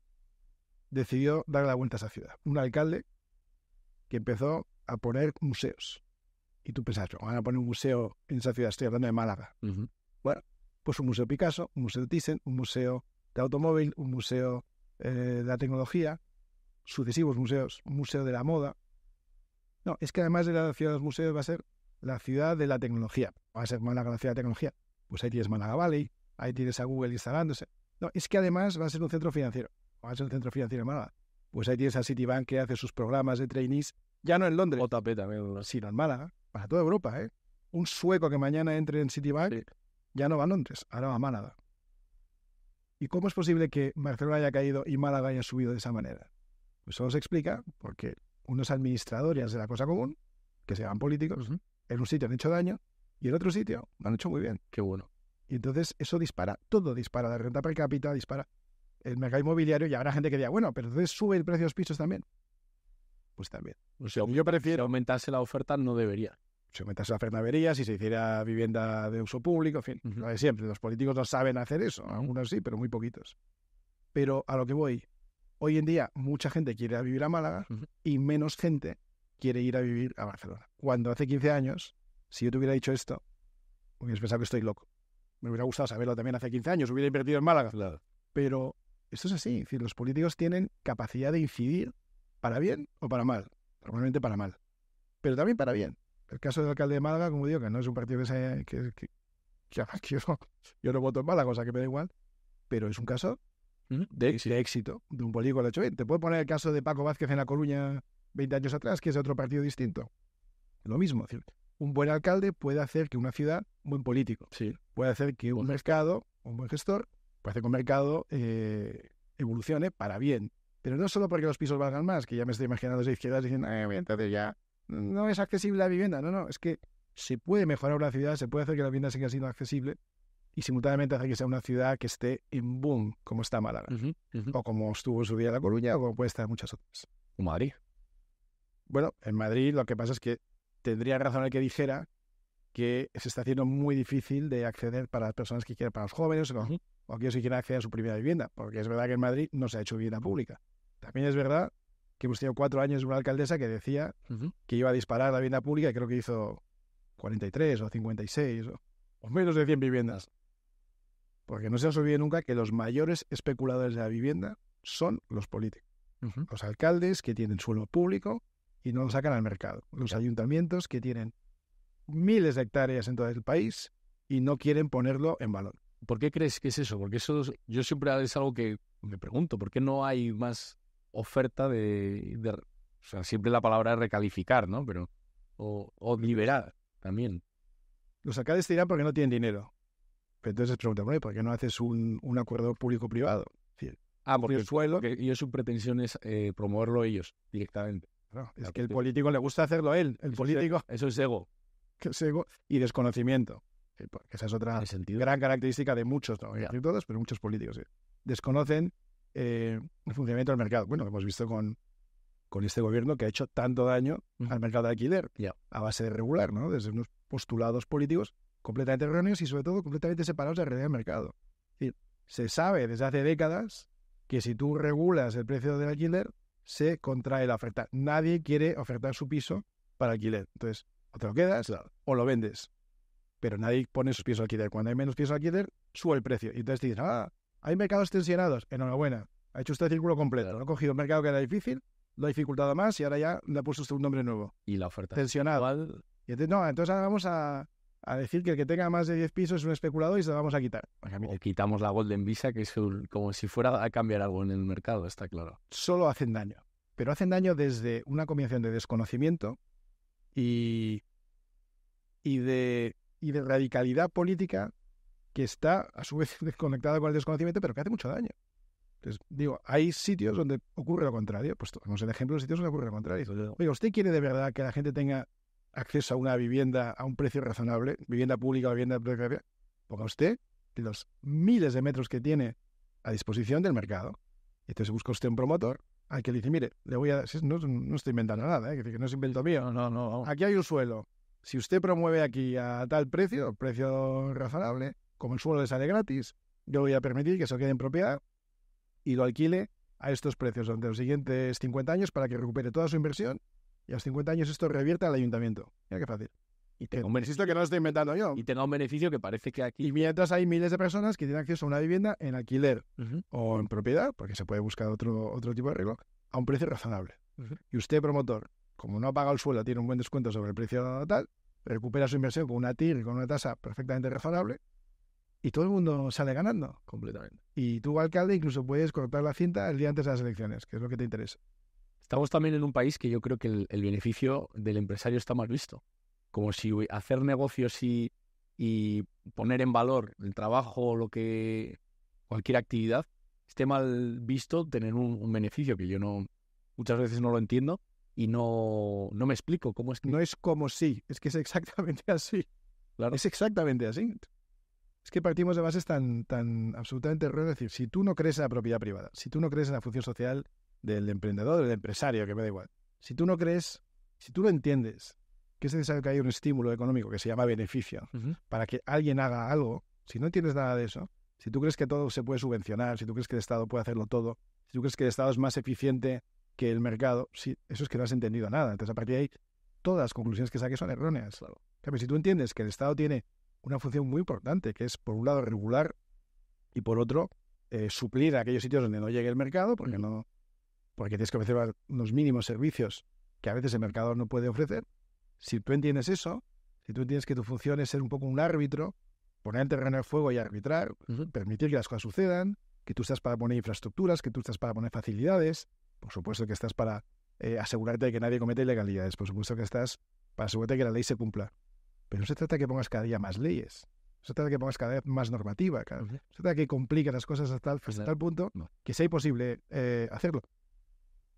decidió darle la vuelta a esa ciudad. Un alcalde que empezó a poner museos. Y tú pensás, van a poner un museo en esa ciudad, estoy hablando de Málaga. Bueno, pues un museo Picasso, un museo Thyssen, un museo de automóvil, un museo de la tecnología, sucesivos museos, un museo de la moda. No, es que además de la ciudad de los museos va a ser la ciudad de la tecnología. Va a ser Málaga la ciudad de tecnología. Pues ahí tienes Málaga Valley, ahí tienes a Google instalándose. No, es que además va a ser un centro financiero. Va a ser un centro financiero en Málaga. Pues ahí tienes a Citibank que hace sus programas de trainees, ya no en Londres, JP también. sino en Málaga, para toda Europa, ¿eh? Un sueco que mañana entre en Citibank ya no va a Londres, ahora va a Málaga. ¿Y cómo es posible que Barcelona haya caído y Málaga haya subido de esa manera? Pues eso se explica porque unos administradores de la cosa común, que se llaman políticos, en un sitio han hecho daño y en otro sitio lo han hecho muy bien. Qué bueno. Y entonces eso dispara, todo dispara, la renta per cápita dispara, el mercado inmobiliario, y habrá gente que diga, bueno, pero entonces sube el precio de los pisos también. Pues también. O sea, yo prefiero si aumentase la oferta, no debería. Si aumentase la oferta, no debería, si se hiciera vivienda de uso público, en fin, lo de siempre. Los políticos no saben hacer eso, algunos sí, pero muy poquitos. Pero a lo que voy, hoy en día mucha gente quiere ir a vivir a Málaga y menos gente quiere ir a vivir a Barcelona. Cuando hace 15 años, si yo te hubiera dicho esto, hubieras pensado que estoy loco. Me hubiera gustado saberlo también hace 15 años, hubiera invertido en Málaga. Claro. Pero esto es así, es decir, los políticos tienen capacidad de incidir para bien o para mal, normalmente para mal, pero también para bien. El caso del alcalde de Málaga, como digo, que no es un partido que yo no voto en Málaga, o sea que me da igual, pero es un caso de éxito de un político que lo ha hecho bien. Te puedo poner el caso de Paco Vázquez en La Coruña 20 años atrás, que es de otro partido distinto. Lo mismo, es decir, un buen alcalde puede hacer que una ciudad, un buen político, puede hacer que un mercado, un buen gestor, puede hacer que un mercado evolucione para bien. Pero no solo porque los pisos valgan más, que ya me estoy imaginando desde izquierdas diciendo, entonces ya no es accesible la vivienda. No, es que se puede mejorar una ciudad, se puede hacer que la vivienda siga siendo accesible y simultáneamente hacer que sea una ciudad que esté en boom, como está Málaga, o como estuvo en su día La Coruña, o como puede estar muchas otras. O Madrid. Bueno, en Madrid lo que pasa es que tendría razón el que dijera que se está haciendo muy difícil de acceder para las personas que quieran, para los jóvenes o aquellos que quieran acceder a su primera vivienda, porque es verdad que en Madrid no se ha hecho vivienda pública. También es verdad que hemos tenido 4 años de una alcaldesa que decía que iba a disparar la vivienda pública y creo que hizo 43 o 56 o menos de 100 viviendas. Porque no se nos olvide nunca que los mayores especuladores de la vivienda son los políticos. Los alcaldes que tienen suelo público y no lo sacan al mercado. Los ayuntamientos que tienen miles de hectáreas en todo el país y no quieren ponerlo en valor. ¿Por qué crees que es eso? Porque eso yo siempre es algo que me pregunto. ¿Por qué no hay más oferta o sea, siempre la palabra es recalificar, ¿no? Pero o liberar también. Los alcaldes te dirán porque no tienen dinero. Pero entonces preguntan, ¿por qué no haces un acuerdo público-privado? Es decir, porque el suelo, y su pretensión es promoverlo ellos directamente. No, es que el político le gusta hacerlo él. El político... Eso es ego. Es ego y desconocimiento. Porque esa es otra gran característica de muchos, no voy a decir todos, pero muchos políticos. Desconocen el funcionamiento del mercado. Bueno, lo hemos visto con este gobierno que ha hecho tanto daño al mercado de alquiler a base de regular, ¿no? Desde unos postulados políticos completamente erróneos y sobre todo completamente separados de la realidad del mercado. Es decir, se sabe desde hace décadas que si tú regulas el precio del alquiler, se contrae la oferta. Nadie quiere ofertar su piso para alquiler. Entonces, o te lo quedas o lo vendes. Pero nadie pone sus pisos de alquiler. Cuando hay menos pisos de alquiler, sube el precio. Y entonces te dicen, hay mercados tensionados. Enhorabuena. Ha hecho usted el círculo completo. No ha cogido un mercado que era difícil, lo ha dificultado más y ahora ya le ha puesto usted un nombre nuevo. Y la oferta. Tensionado. Y entonces, entonces ahora vamos a decir que el que tenga más de 10 pisos es un especulador y se lo vamos a quitar. O quitamos la Golden Visa, que es como si fuera a cambiar algo en el mercado, está claro. Solo hacen daño. Pero hacen daño desde una combinación de desconocimiento y de radicalidad política que está a su vez desconectada con el desconocimiento, pero que hace mucho daño. Entonces, digo, hay sitios donde ocurre lo contrario. Pues tenemos el ejemplo de sitios donde ocurre lo contrario. Oiga, ¿usted quiere de verdad que la gente tenga acceso a una vivienda a un precio razonable, vivienda pública o vivienda pública? Ponga usted los miles de metros que tiene a disposición del mercado. Y entonces busca usted un promotor al que le dice, mire, le voy a... No estoy inventando nada, que no es invento mío. No. Aquí hay un suelo. Si usted promueve aquí a tal precio razonable, como el suelo le sale gratis, yo voy a permitir que se quede en propiedad y lo alquile a estos precios durante los siguientes 50 años para que recupere toda su inversión y a los 50 años esto revierta al ayuntamiento. Mira qué fácil. Y tenga un Insisto que no lo estoy inventando yo. Y tenga un beneficio que parece que aquí... Y mientras hay miles de personas que tienen acceso a una vivienda en alquiler o en propiedad, porque se puede buscar otro tipo de arreglo, a un precio razonable. Y usted, promotor, como no ha pagado el suelo, tiene un buen descuento sobre el precio tal, recupera su inversión con una TIR y con una tasa perfectamente razonable y todo el mundo sale ganando. Completamente. Y tú, alcalde, incluso puedes cortar la cinta el día antes de las elecciones, que es lo que te interesa. Estamos también en un país que yo creo que el beneficio del empresario está mal visto. Como si hacer negocios y poner en valor el trabajo o cualquier actividad esté mal visto tener un beneficio que yo muchas veces no lo entiendo y no me explico cómo es que... No es como si, es que es exactamente así. Claro. Es exactamente así. Es que partimos de bases tan absolutamente erróneas. Es decir, si tú no crees en la propiedad privada, si tú no crees en la función social del emprendedor, del empresario, que me da igual, si tú no entiendes que es necesario que haya un estímulo económico que se llama beneficio para que alguien haga algo, si no entiendes nada de eso, si tú crees que todo se puede subvencionar, si tú crees que el Estado puede hacerlo todo, si tú crees que el Estado es más eficiente que el mercado, sí, eso es que no has entendido nada. Entonces, a partir de ahí, todas las conclusiones que saques son erróneas. Claro. Si tú entiendes que el Estado tiene una función muy importante, que es, por un lado, regular y, por otro, suplir a aquellos sitios donde no llegue el mercado, porque tienes que ofrecer unos mínimos servicios que a veces el mercado no puede ofrecer. Si tú entiendes eso, si tú entiendes que tu función es ser un poco un árbitro, poner el terreno de fuego y arbitrar, permitir que las cosas sucedan, que tú estás para poner infraestructuras, que tú estás para poner facilidades, por supuesto que estás para asegurarte de que nadie cometa ilegalidades, por supuesto que estás para asegurarte de que la ley se cumpla. Pero no se trata de que pongas cada día más leyes, no se trata de que pongas cada vez más normativa, no se trata de que compliques las cosas hasta tal punto que sea imposible hacerlo.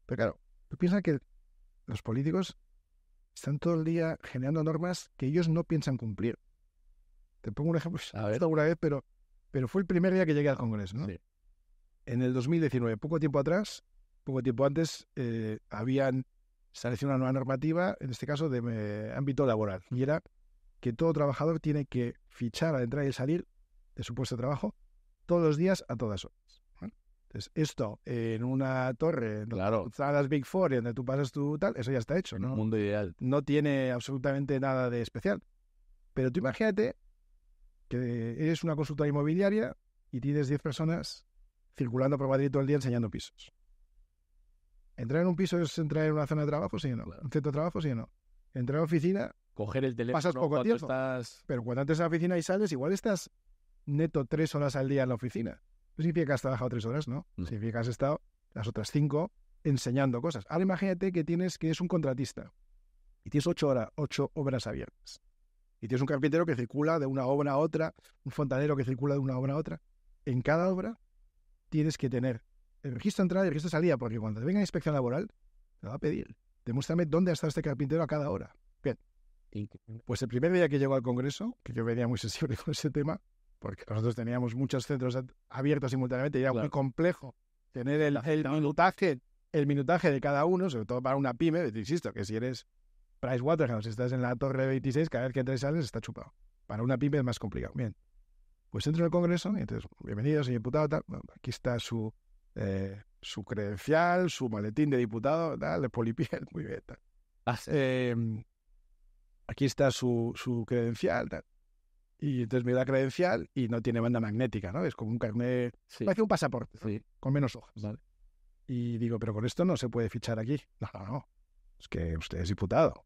Pero claro, tú piensas que los políticos están todo el día generando normas que ellos no piensan cumplir. Te pongo un ejemplo, alguna vez, pero fue el primer día que llegué al Congreso, ¿no? Sí. En el 2019, poco tiempo antes, habían establecido una nueva normativa, en este caso de ámbito laboral, y era que todo trabajador tiene que fichar al entrar y salir de su puesto de trabajo todos los días a todas horas. Entonces, esto en una torre, claro, están las Big Four y donde tú pasas tu tal, eso ya está hecho, ¿no? Un mundo ideal. No tiene absolutamente nada de especial. Pero tú imagínate que eres una consultora inmobiliaria y tienes 10 personas circulando por Madrid todo el día enseñando pisos. ¿Entrar en un piso es entrar en una zona de trabajo, sí o no? Claro. ¿Un centro de trabajo, sí o no? Entrar a la oficina, coger el teléfono, pasas poco tiempo. Pero cuando entres a la oficina y sales, igual estás neto 3 horas al día en la oficina. No significa que has trabajado 3 horas, ¿no? Significa que has estado las otras 5 enseñando cosas. Ahora imagínate que eres un contratista y tienes 8 obras abiertas. Y tienes un carpintero que circula de una obra a otra, un fontanero que circula de una obra a otra. En cada obra tienes que tener el registro de entrada y el registro de salida, porque cuando te venga la inspección laboral, te va a pedir, demuéstrame dónde ha estado este carpintero a cada hora. Bien. Pues el primer día que llegó al Congreso, que yo venía muy sensible con ese tema, porque nosotros teníamos muchos centros abiertos simultáneamente y era muy complejo tener el minutaje de cada uno, sobre todo para una pyme. Te insisto, que si eres Pricewaterhouse, estás en la torre 26, cada vez que entras y sales está chupado. Para una pyme es más complicado. Bien. Pues entro en el Congreso y entonces, bienvenido, señor diputado, tal. Bueno, aquí está su credencial, su maletín de diputado, tal, de polipiel, muy bien, tal. Aquí está su credencial, tal. Y entonces me da credencial y no tiene banda magnética, ¿no? Es como un carnet, parece un pasaporte, ¿no? Con menos hojas. Vale. Y digo, pero con esto no se puede fichar aquí. No. Es que usted es diputado.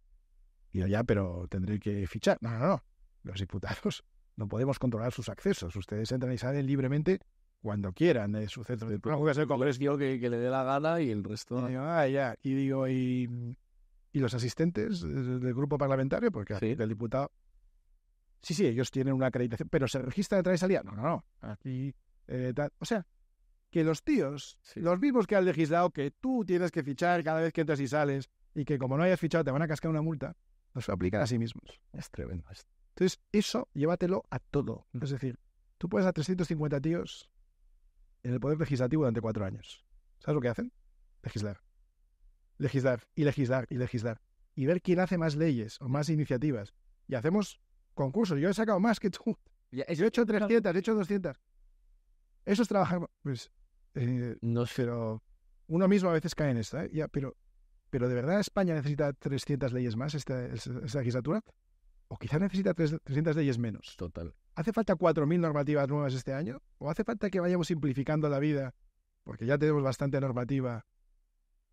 Y yo, ya, pero tendré que fichar. No. Los diputados no podemos controlar sus accesos. Ustedes entran y salen libremente cuando quieran de su centro de trabajo. El Congreso que le dé la gana y el resto... Y digo, ya. Y digo, ¿y los asistentes del grupo parlamentario? Porque el diputado... Sí, ellos tienen una acreditación, pero ¿se registra de entrada y salida? No. Aquí, tal. O sea, que los tíos, los mismos que han legislado que tú tienes que fichar cada vez que entras y sales y que como no hayas fichado te van a cascar una multa, los aplican a sí mismos. Es tremendo esto. Entonces, eso llévatelo a todo. Es decir, tú pones a 350 tíos en el Poder Legislativo durante 4 años. ¿Sabes lo que hacen? legislar. Legislar y legislar y legislar. Y ver quién hace más leyes o más iniciativas. Y hacemos concursos. Yo he sacado más que tú. Yo he hecho 300, he hecho 200. Eso es trabajar. Pues, No sé. pero uno mismo a veces cae en esta. Ya, pero ¿de verdad España necesita 300 leyes más esta legislatura? O quizá necesita 300 leyes menos. Total. ¿Hace falta 4.000 normativas nuevas este año? ¿O hace falta que vayamos simplificando la vida? Porque ya tenemos bastante normativa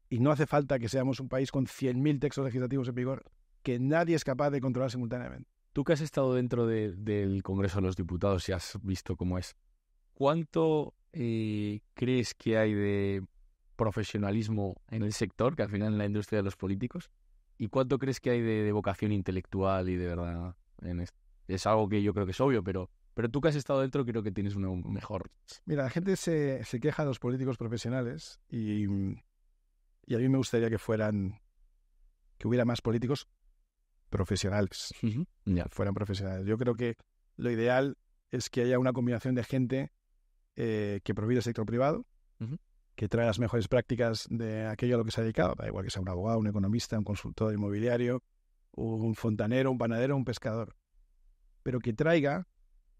y no hace falta que seamos un país con 100.000 textos legislativos en vigor que nadie es capaz de controlar simultáneamente. Tú que has estado dentro del Congreso de los Diputados y has visto cómo es, ¿cuánto crees que hay de profesionalismo en el sector, que al final en la industria de los políticos? ¿Y cuánto crees que hay de vocación intelectual y de verdad en esto? Es algo que yo creo que es obvio, pero tú que has estado dentro creo que tienes una mejor... Mira, la gente se queja de los políticos profesionales y a mí me gustaría que hubiera más políticos profesionales. Ya. Fueran profesionales. Yo creo que lo ideal es que haya una combinación de gente que proviene del sector privado, que trae las mejores prácticas de aquello a lo que se ha dedicado, da igual que sea un abogado, un economista, un consultor inmobiliario, un fontanero, un panadero, un pescador, pero que traiga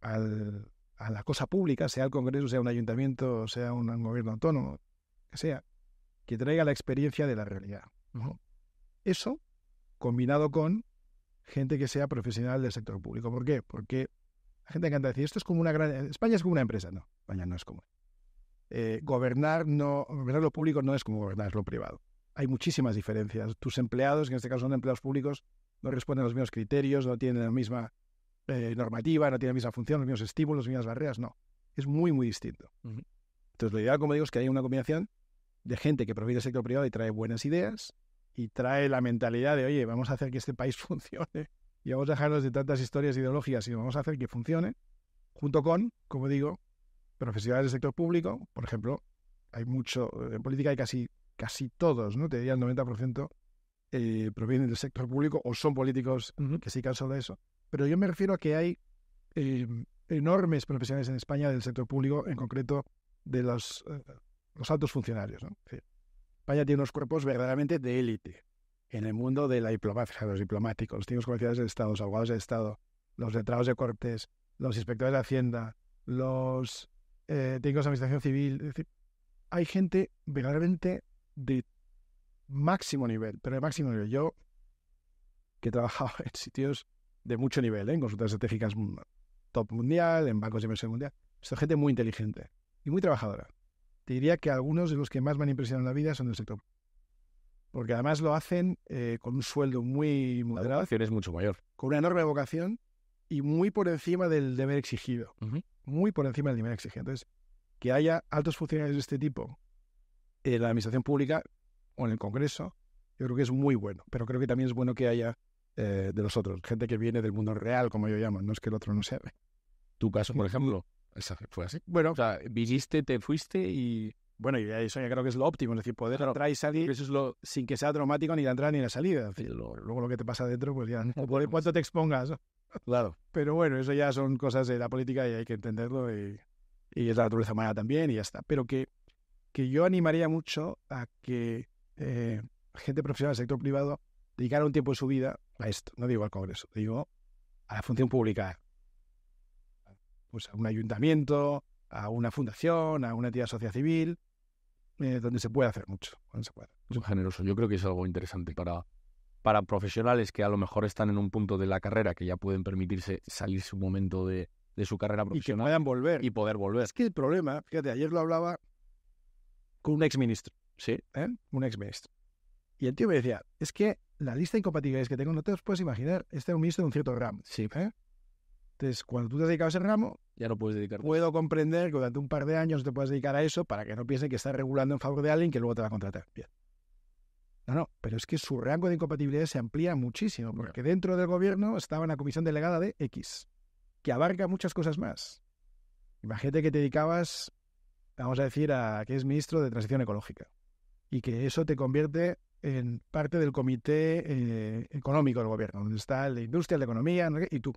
a la cosa pública, sea el Congreso, sea un ayuntamiento, sea un gobierno autónomo, que sea, que traiga la experiencia de la realidad. Eso combinado con gente que sea profesional del sector público. ¿Por qué? Porque la gente encanta decir, esto es como una gran... España es como una empresa. No, España no es como... gobernar lo público no es como gobernar lo privado. Hay muchísimas diferencias. Tus empleados, que en este caso son empleados públicos, no responden a los mismos criterios, no tienen la misma normativa, no tienen la misma función, los mismos estímulos, las mismas barreras, no. Es muy, muy distinto. Entonces, lo ideal, como digo, es que haya una combinación de gente que proviene del sector privado y trae buenas ideas y trae la mentalidad de, oye, vamos a hacer que este país funcione y vamos a dejarnos de tantas historias ideológicas y vamos a hacer que funcione, junto con, como digo, profesionales del sector público. Por ejemplo, hay mucho, en política hay casi todos, ¿no? Te diría el 90% provienen del sector público o son políticos que se dedican solo a eso. Pero yo me refiero a que hay enormes profesionales en España del sector público, en concreto de los altos funcionarios, ¿no? Es decir, España tiene unos cuerpos verdaderamente de élite en el mundo de la diplomacia, los diplomáticos, los técnicos comerciales del Estado, los abogados del Estado, los letrados de Cortes, los inspectores de Hacienda, los técnicos de administración civil. Es decir, hay gente verdaderamente de máximo nivel, pero de máximo nivel. Yo, que he trabajado en sitios de mucho nivel, en consultas estratégicas top mundial, en bancos de inversión mundial, es gente muy inteligente y muy trabajadora. Te diría que algunos de los que más me han impresionado en la vida son del sector. Porque además lo hacen con un sueldo muy moderado. La vocación es mucho mayor. Con una enorme vocación y muy por encima del deber exigido. Muy por encima del deber exigido. Entonces, que haya altos funcionarios de este tipo en la administración pública o en el Congreso, yo creo que es muy bueno. Pero creo que también es bueno que haya de los otros. Gente que viene del mundo real, como yo llamo. No es que el otro no sea. Tu caso, por ejemplo, fue así. Bueno, o sea, viniste, te fuiste y... Bueno, y eso ya creo que es lo óptimo, es decir, poder entrar y salir eso sin que sea traumático ni la entrada ni la salida. Es decir, luego lo que te pasa adentro, pues ya, por cuánto te expongas. Claro. Pero bueno, eso ya son cosas de la política y hay que entenderlo y es la naturaleza humana también y ya está. Pero que yo animaría mucho a que gente profesional del sector privado dedicara un tiempo de su vida a esto. No digo al Congreso, digo a la función pública. Pues a un ayuntamiento, a una fundación, a una entidad social civil, donde se puede hacer mucho. Muy generoso. Yo creo que es algo interesante para profesionales que a lo mejor están en un punto de la carrera que ya pueden permitirse salirse un momento de su carrera profesional. Y que puedan volver. Y poder volver. Es que el problema, fíjate, ayer lo hablaba con un exministro. Sí. Un exministro. Y el tío me decía, es que la lista de incompatibilidades que tengo no te los puedes imaginar. Este es un ministro de un cierto ramo. Sí. Entonces, cuando tú te has dedicado a ese ramo, ya no puedes dedicarte. Puedo comprender que durante un par de años te puedas dedicar a eso para que no piensen que estás regulando en favor de alguien que luego te va a contratar. Bien. No, pero es que su rango de incompatibilidades se amplía muchísimo, porque dentro del gobierno estaba en la comisión delegada de X, que abarca muchas cosas más. Imagínate que te dedicabas, vamos a decir, a que es ministro de Transición Ecológica, y que eso te convierte en parte del comité económico del gobierno, donde está el de Industria, el de Economía, ¿no? Y tú.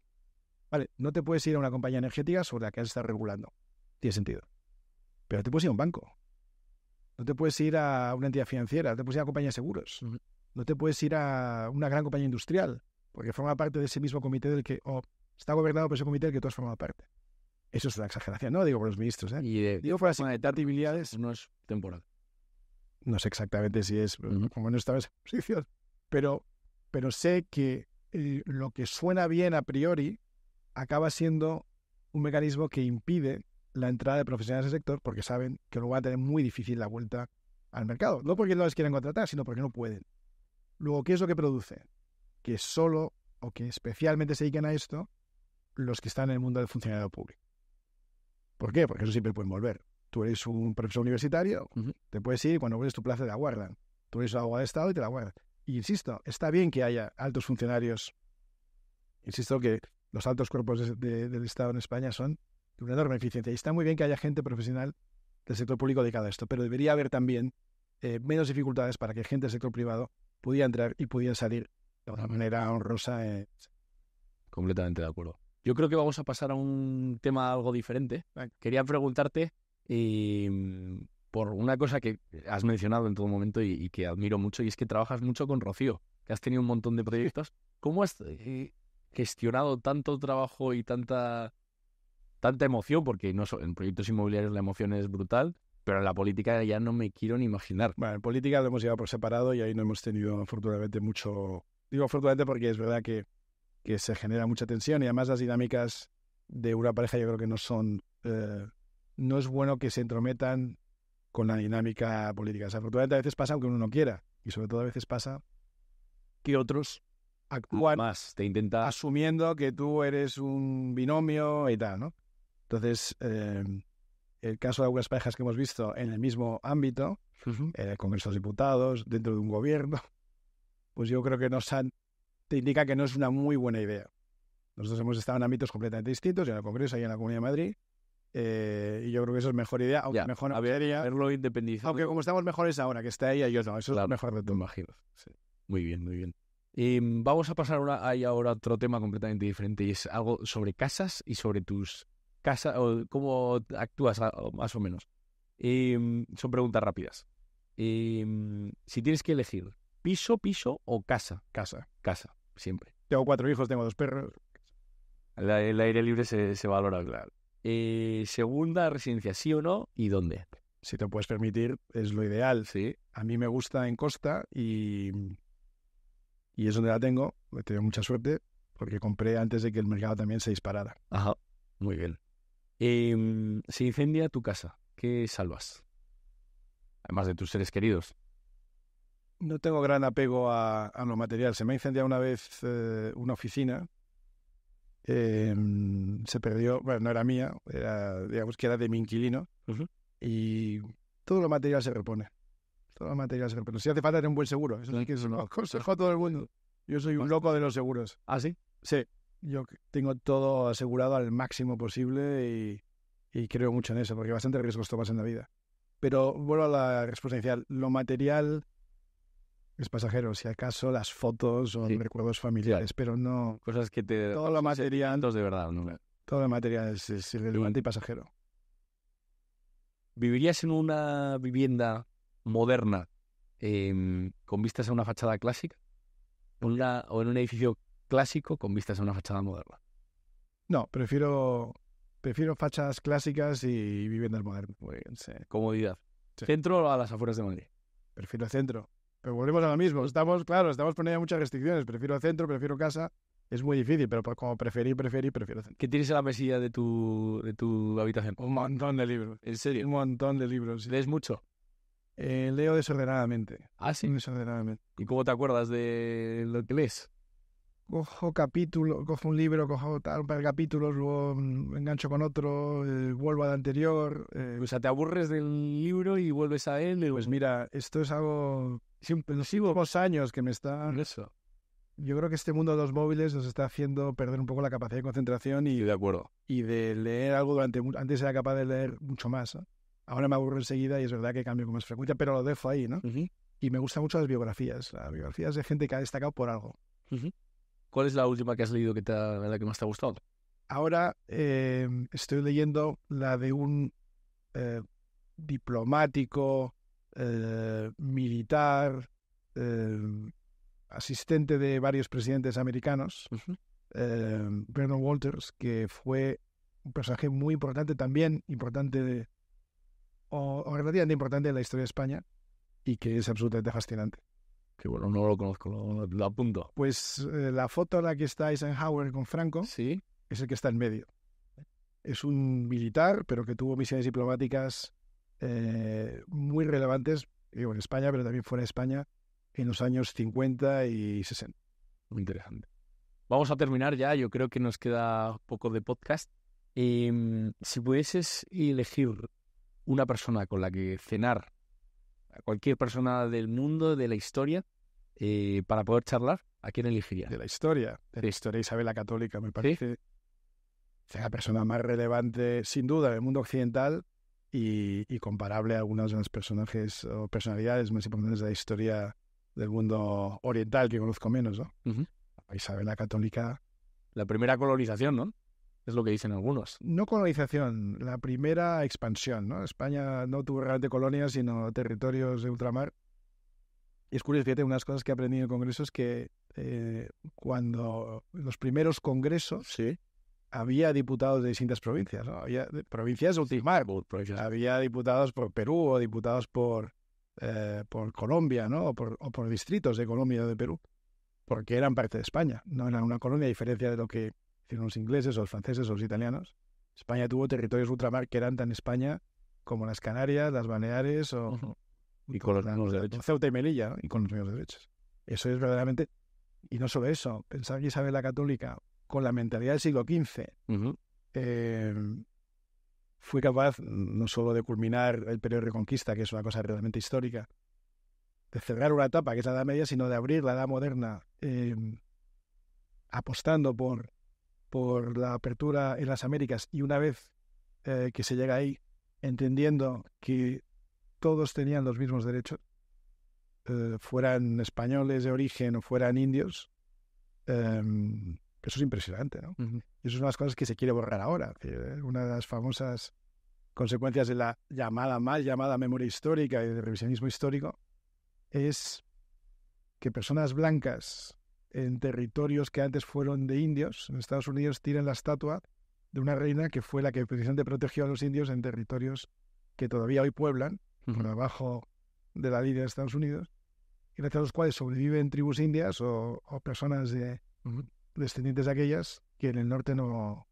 Vale, no te puedes ir a una compañía energética sobre la que has estado regulando. Tiene sentido. Pero te puedes ir a un banco. no te puedes ir a una entidad financiera, no te puedes ir a compañía de seguros, no te puedes ir a una gran compañía industrial, porque forma parte de ese mismo comité del que, o está gobernado por ese comité del que tú has formado parte. Eso es una exageración, no digo por los ministros, ¿eh? Y Digo por las incompatibilidades. no es temporal. No sé exactamente si es, como no estaba en esa posición, pero sé que lo que suena bien a priori acaba siendo un mecanismo que impide la entrada de profesionales del sector porque saben que luego van a tener muy difícil la vuelta al mercado. No porque no les quieran contratar, sino porque no pueden. Luego, ¿qué es lo que produce? Que solo o que especialmente se dediquen a esto los que están en el mundo del funcionariado público. ¿Por qué? Porque eso siempre pueden volver. Tú eres un profesor universitario, te puedes ir y cuando vuelves tu plaza te la guardan. Tú eres abogado de Estado y te la guardan. Y insisto, está bien que haya altos funcionarios. Insisto que los altos cuerpos del Estado en España son de una enorme eficiencia. Y está muy bien que haya gente profesional del sector público dedicada a esto, pero debería haber también menos dificultades para que gente del sector privado pudiera entrar y pudiera salir de una manera honrosa. Completamente de acuerdo. Yo creo que vamos a pasar a un tema algo diferente. Quería preguntarte por una cosa que has mencionado en todo momento y que admiro mucho, y es que trabajas mucho con Rocío, que has tenido un montón de proyectos. ¿Cómo has gestionado tanto trabajo y tanta emoción? Porque no en proyectos inmobiliarios la emoción es brutal, pero en la política ya no me quiero ni imaginar. Bueno, en política lo hemos llevado por separado y ahí no hemos tenido afortunadamente mucho. Digo afortunadamente porque es verdad que se genera mucha tensión y además las dinámicas de una pareja yo creo que no son... no es bueno que se entrometan con la dinámica política. Afortunadamente a veces pasa aunque uno no quiera y sobre todo a veces pasa que otros actúan más, te intenta asumiendo que tú eres un binomio y tal, ¿no? Entonces, el caso de algunas parejas que hemos visto en el mismo ámbito, en el Congreso de los Diputados, dentro de un gobierno, pues yo creo que te indica que no es una muy buena idea. Nosotros hemos estado en ámbitos completamente distintos, en el Congreso y en la Comunidad de Madrid, y yo creo que eso es mejor idea, aunque mejor no sería... Verlo independizado. Aunque como estamos mejores ahora, que está ella y yo no, eso es mejor de todo. Imagino. Sí. Muy bien, muy bien. Vamos a pasar ahora a otro tema completamente diferente, y es algo sobre casas y sobre tus casas, o cómo actúas más o menos. Son preguntas rápidas. Si tienes que elegir, ¿piso o casa? Casa, siempre. Tengo 4 hijos, tengo 2 perros. El aire libre se valora, claro. Segunda residencia, ¿sí o no? ¿Y dónde? Si te puedes permitir, es lo ideal. Sí. A mí me gusta en Costa y es donde la tengo. He tenido mucha suerte porque compré antes de que el mercado también se disparara. Ajá, muy bien. Se incendia tu casa, ¿qué salvas? Además de tus seres queridos. No tengo gran apego a lo material. Se me ha incendiado una vez una oficina. Se perdió, bueno, no era mía, digamos que era de mi inquilino. Y todo lo material se repone. Si hace falta tener un buen seguro. Eso sí que es un consejo a todo el mundo. Yo soy un loco de los seguros. ¿Ah, sí? Sí. Yo tengo todo asegurado al máximo posible y creo mucho en eso, porque bastante riesgos tomas en la vida. Pero vuelvo a la respuesta inicial. Lo material es pasajero. Si acaso las fotos o recuerdos familiares, pero no... Cosas que te... Todo lo material... de verdad, ¿no? Todo lo material es irrelevante y pasajero. ¿Vivirías en una vivienda moderna con vistas a una fachada clásica? ¿O en un edificio clásico con vistas a una fachada moderna? No, prefiero fachadas clásicas y viviendas modernas. Muy bien, sí. Comodidad. Sí. ¿Centro o a las afueras de Madrid? Prefiero centro. Pero volvemos a lo mismo. Estamos poniendo muchas restricciones. Prefiero centro, prefiero casa. Es muy difícil, pero como prefiero centro. ¿Qué tienes en la mesilla de tu habitación? Un montón de libros. ¿En serio? Un montón de libros. Sí. ¿Lees mucho? Leo desordenadamente. ¿Ah, sí? Desordenadamente. ¿Y cómo te acuerdas de lo que lees? Cojo un libro, cojo un par de capítulos, luego me engancho con otro, vuelvo al anterior. O sea, ¿te aburres del libro y vuelves a él? Pues mira, esto es algo... Sigo 2 años que me está... Eso. Yo creo que este mundo de los móviles nos está haciendo perder un poco la capacidad de concentración y... Estoy de acuerdo. Y de leer algo antes era capaz de leer mucho más, ¿no? Ahora me aburro enseguida y es verdad que cambio con más frecuencia, pero lo dejo ahí, ¿no? Y me gustan mucho las biografías de gente que ha destacado por algo. ¿Cuál es la última que has leído la que más te ha gustado? Ahora estoy leyendo la de un diplomático militar, asistente de varios presidentes americanos, Bernard Walters, que fue un personaje muy importante, también importante o relativamente importante en la historia de España, y que es absolutamente fascinante. Que bueno, no lo conozco, lo apunto. Pues la foto en la que está Eisenhower con Franco Sí. es el que está en medio. Es un militar, pero que tuvo misiones diplomáticas muy relevantes, digo, en España, pero también fuera de España, en los años 50 y 60. Muy interesante. Vamos a terminar ya, yo creo que nos queda poco de podcast. Si pudieses elegir una persona con la que cenar, a cualquier persona del mundo, de la historia, para poder charlar, ¿a quién elegirías? De la historia Isabel la Católica, me parece la persona más relevante, sin duda, del mundo occidental y comparable a algunos de los personajes o personalidades más importantes de la historia del mundo oriental, que conozco menos, ¿no? Uh-huh. Isabel la Católica. La primera colonización, ¿no? Es lo que dicen algunos. No colonización, la primera expansión, ¿no? España no tuvo realmente colonias, sino territorios de ultramar. Y es curioso, fíjate, unas cosas que he aprendido en congresos, que cuando los primeros congresos había diputados de distintas provincias, ¿no? Había provincias de ultramar. Había diputados por Perú o diputados por Colombia, ¿no? O por distritos de Colombia o de Perú, porque eran parte de España, no eran una colonia, a diferencia de lo que hicieron los ingleses o los franceses o los italianos. España tuvo territorios ultramar que eran tan España como las Canarias, las Baleares o... Y con los mismos derechos. Ceuta y Melilla, ¿no? Y con los mismos derechos. Eso es verdaderamente... Y no solo eso, pensar que Isabel la Católica, con la mentalidad del siglo XV, fue capaz no solo de culminar el periodo de Reconquista, que es una cosa realmente histórica, de cerrar una etapa que es la Edad Media, sino de abrir la Edad Moderna, apostando por la apertura en las Américas, y una vez que se llega ahí, entendiendo que todos tenían los mismos derechos, fueran españoles de origen o fueran indios. Eso es impresionante, ¿no? Uh-huh. Y eso es una de las cosas que se quiere borrar ahora. Una de las famosas consecuencias de la mal llamada memoria histórica y de revisionismo histórico es que personas blancas en territorios que antes fueron de indios, en Estados Unidos, tiran la estatua de una reina que fue la que precisamente protegió a los indios en territorios que todavía hoy pueblan, por debajo de la línea de Estados Unidos, y gracias a los cuales sobreviven tribus indias o personas descendientes de aquellas que en el norte no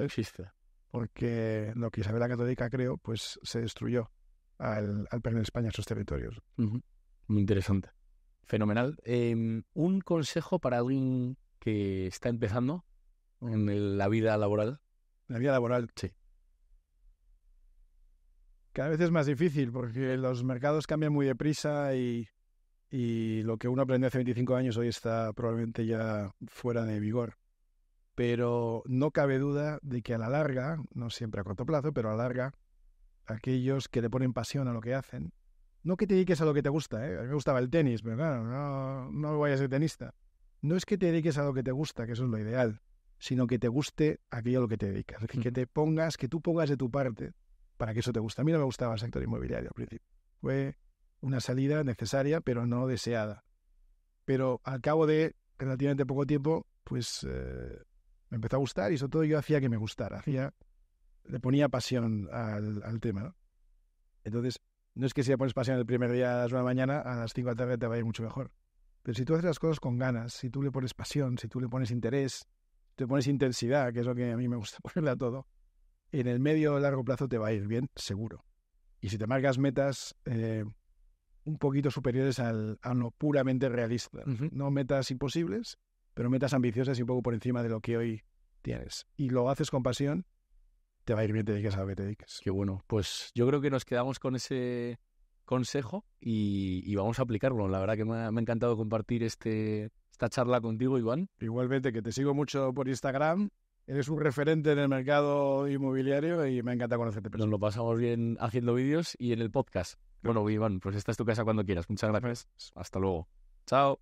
existe. Porque lo que Isabel la Católica creó, pues se destruyó al perder España esos territorios. Uh-huh. Muy interesante. Fenomenal. Un consejo para alguien que está empezando en la vida laboral. La vida laboral, sí. Cada vez es más difícil porque los mercados cambian muy deprisa y lo que uno aprendió hace 25 años hoy está probablemente ya fuera de vigor. Pero no cabe duda de que a la larga, no siempre a corto plazo, pero a la larga, aquellos que le ponen pasión a lo que hacen, no que te dediques a lo que te gusta, A mí me gustaba el tenis, pero claro, no vayas a ser tenista. No es que te dediques a lo que te gusta, que eso es lo ideal, sino que te guste aquello a lo que te dedicas. Es decir, que tú pongas de tu parte para que eso te guste. A mí no me gustaba el sector inmobiliario al principio. Fue una salida necesaria, pero no deseada. Pero al cabo de relativamente poco tiempo, pues me empezó a gustar, y sobre todo yo hacía que me gustara. Le ponía pasión al tema, ¿no? Entonces, no es que si le pones pasión el primer día a las 9 de la mañana, a las 5 de la tarde te va a ir mucho mejor. Pero si tú haces las cosas con ganas, si tú le pones pasión, si tú le pones interés, si te pones intensidad, que es lo que a mí me gusta ponerle a todo, en el medio o largo plazo te va a ir bien, seguro. Y si te marcas metas un poquito superiores a lo puramente realista, no metas imposibles, pero metas ambiciosas y un poco por encima de lo que hoy tienes, y lo haces con pasión, te va a ir bien, te dediques a lo que te dediques. Qué bueno. Pues yo creo que nos quedamos con ese consejo y vamos a aplicarlo. La verdad que me ha encantado compartir esta charla contigo, Iván. Igualmente, que te sigo mucho por Instagram. Eres un referente en el mercado inmobiliario y me encanta conocerte. Nos lo pasamos bien haciendo vídeos y en el podcast. Bueno, Iván, pues esta es tu casa cuando quieras. Muchas gracias. Hasta luego. Chao.